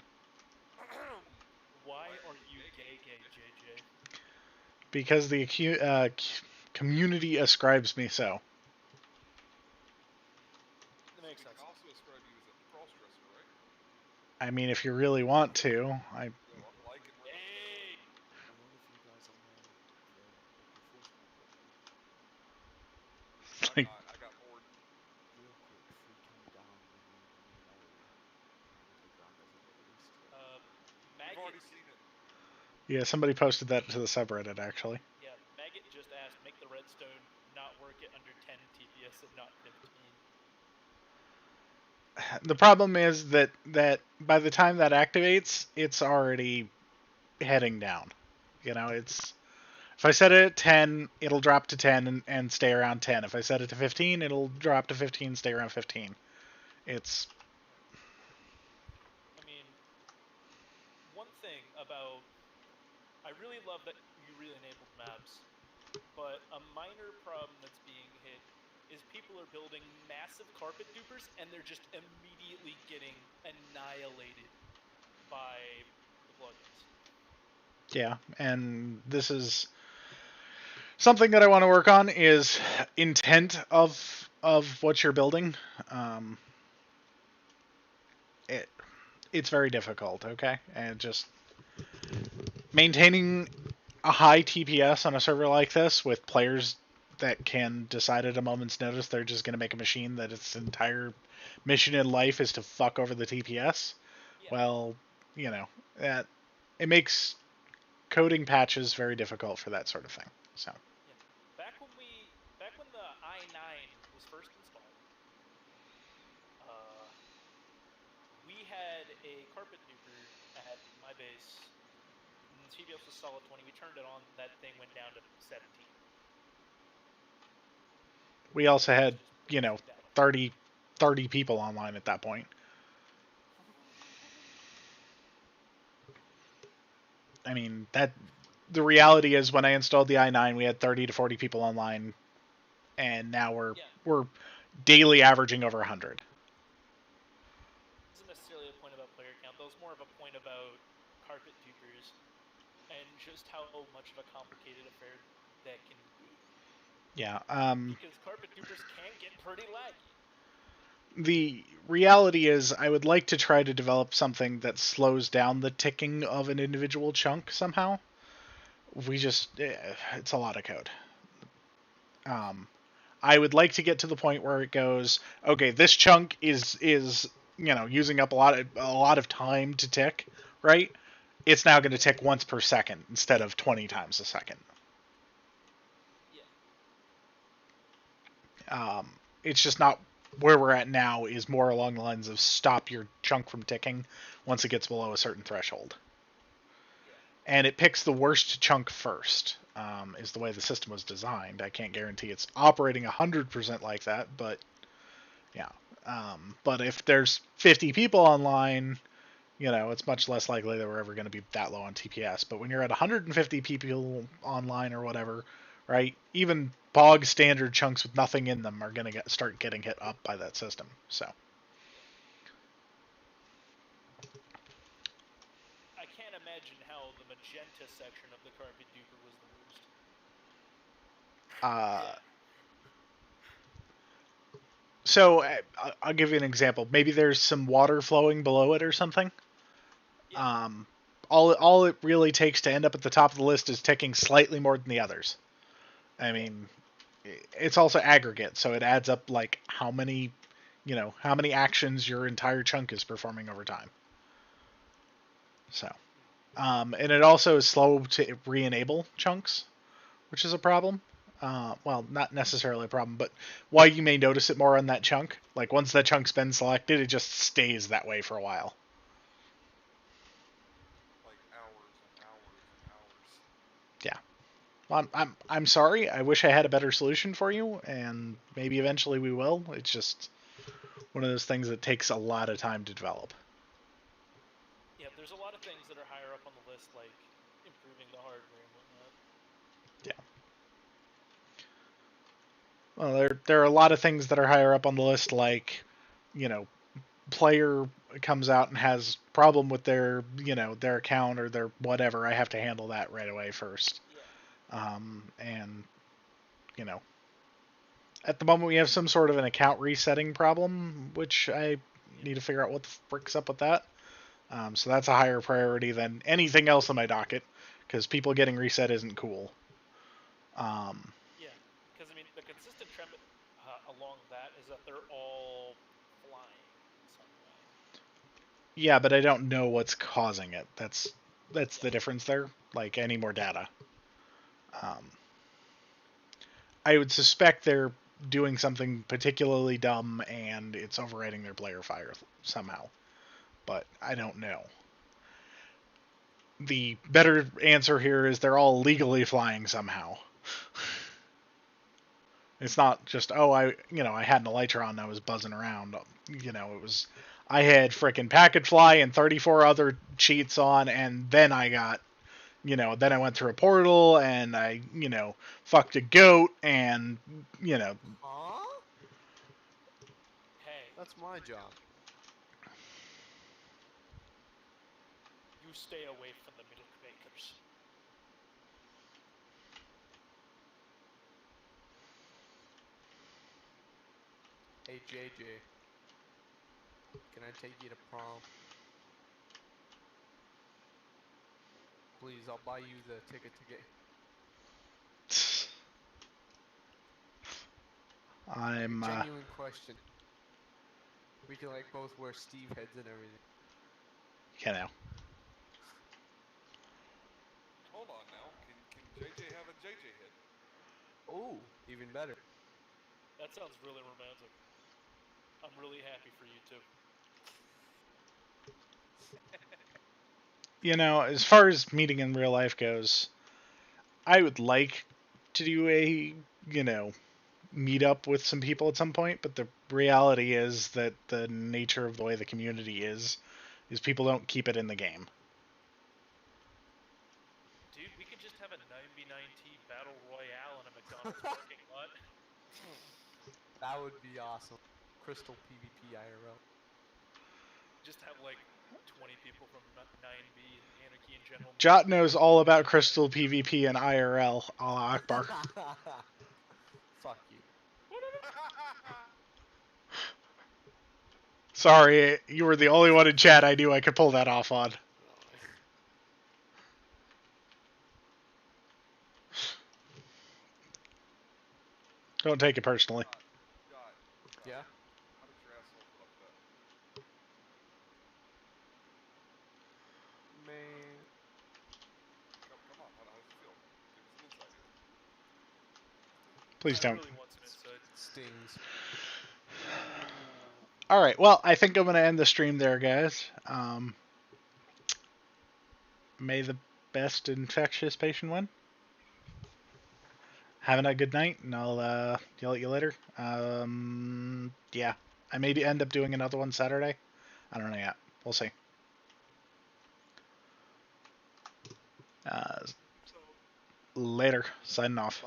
H: Why are you gay, JJ?
A: Because the community ascribes me so.
H: That makes
C: We
H: sense.
C: can also ascribe you as a cross-dresser, right?
A: I mean, if you really want to, I
C: Yo, I'm liking where this is
H: Hey!
G: Are all of you guys on there for April Fool's prank right now?
C: going. I'm
A: like
C: not. I got bored.
G: Real quick, free cam down in the main area. The ground hasn't got released yet.
C: We've
H: Maggot.
C: already seen it.
A: yeah, somebody posted that to the subreddit actually.
H: Yeah, Maggot just asked, make the redstone not work at under 10 TPS and not 15.
A: The problem is that by the time that activates, it's already heading down. You know, it's if I set it at 10, it'll drop to 10 and stay around 10. If I set it to 15, it'll drop to 15, stay around 15. It's
H: I mean, one thing about I really love that you really enabled maps, but a minor problem that's being hit is people are building massive carpet dupers and they're just immediately getting annihilated by the plugins.
A: yeah, and this is something that I want to work on is intent of what you're building. Um, it it's very difficult, okay? And just maintaining a high TPS on a server like this with players that can decide at a moment's notice they're just going to make a machine that its entire mission in life is to fuck over the TPS.
H: Yeah.
A: Well, you know, that it makes coding patches very difficult for that sort of thing. So,
H: Yeah. Back when the i9 was first installed, we had a carpet duper at my base. And the TPS was solid 20. We turned it on. That thing went down to 17.
A: we also
H: It was
A: had,
H: just
A: you know,
H: bad.
A: 30 people online at that point. I mean, that the reality is when I installed the i9, we had 30 to 40 people online, and now we're daily averaging over 100.
H: It wasn't necessarily a point about player count. That was more of a point about carpet dupers and just how much of a complicated affair that can be.
A: Yeah.
H: Because carpet dupers can get pretty laggy.
A: The reality is, I would like to try to develop something that slows down the ticking of an individual chunk somehow. It's a lot of code. I would like to get to the point where it goes, okay, this chunk is using up a lot of time to tick, right? It's now going to tick once per second instead of 20 times a second.
H: Yeah.
A: It's just not where we're at now. Is more along the lines of stop your chunk from ticking once it gets below a certain threshold.
H: Yeah.
A: And it picks the worst chunk first. Is the way the system was designed. I can't guarantee it's operating 100% like that, but yeah. But if there's 50 people online, it's much less likely that we're ever going to be that low on TPS. But when you're at 150 people online or whatever, right? Even bog standard chunks with nothing in them are going to start getting hit up by that system. So.
H: I can't imagine how the magenta section of the carpet duper was the worst.
A: Yeah. So I'll give you an example. Maybe there's some water flowing below it or something.
H: Yeah.
A: All it really takes to end up at the top of the list is ticking slightly more than the others. I mean, it's also aggregate, so it adds up like how many actions your entire chunk is performing over time. So. And it also is slow to re-enable chunks, which is a problem. Well, not necessarily a problem, but why you may notice it more on that chunk. Like once that chunk's been selected, it just stays that way for a while.
C: Like hours and hours and hours.
A: Yeah. I'm sorry. I wish I had a better solution for you, and maybe eventually we will. It's just one of those things that takes a lot of time to develop.
H: Yeah, there's a lot of things that are higher up on the list, like improving the hardware and whatnot.
A: Yeah. Well, there are a lot of things that are higher up on the list, like, you know, player comes out and has problem with their, their account or their whatever. I have to handle that right away first.
B: Yeah.
A: And you know, at the moment we have some sort of an account resetting problem, which I need to figure out what the frick's up with that. So that's a higher priority than anything else on my docket, because people getting reset isn't cool.
H: Yeah, because I mean, the consistent trend along that is that they're all flying in some way.
A: Yeah, but I don't know what's causing it. That's
B: Yeah.
A: the difference there. Like, I need more data. I would suspect they're doing something particularly dumb and it's overriding their player fire somehow. But I don't know. The better answer here is they're all legally flying somehow. It's not just, oh, I had an elytra and I was buzzing around. It was, I had frickin' packet fly and 34 other cheats on, and then I got, then I went through a portal and I, fucked a goat and,
B: Huh?
H: Hey,
I: That's my job.
H: you stay away from the milk makers.
I: Hey JJ, can I take you to prom? Please, I'll buy you the ticket to get.
A: I'm,
I: Genuine question. We can like both wear Steve heads and everything.
C: Hold on now. Can JJ have a JJ hit?
I: Oh, even better.
H: That sounds really romantic. I'm really happy for you too.
A: As far as meeting in real life goes, I would like to do a, meet up with some people at some point, but the reality is that the nature of the way the community is people don't keep it in the game.
H: Dude, we could just have a 9b9t battle royale in a McDonald's parking lot.
I: That would be awesome. Crystal PvP IRL.
H: Just have like 20 people from 9b and Anarchy in general.
A: Jot knows all about Crystal PvP and IRL. Allah Akbar.
I: Fuck you.
A: Sorry, you were the only one in chat I knew I could pull that off on. Don't take it personally.
C: God.
I: Yeah?
C: How did your asshole put up that?
I: Man.
C: Come on. How does it feel? Give me some insight here.
A: Please
H: I
A: don't.
H: really want some insight.
I: Stings.
A: All right. Well, I think I'm going to end the stream there, guys. May the best infectious patient win. Having a good night, and I'll yell at you later. Yeah. I may end up doing another one Saturday. I don't know yet. We'll see. Later. Signing off.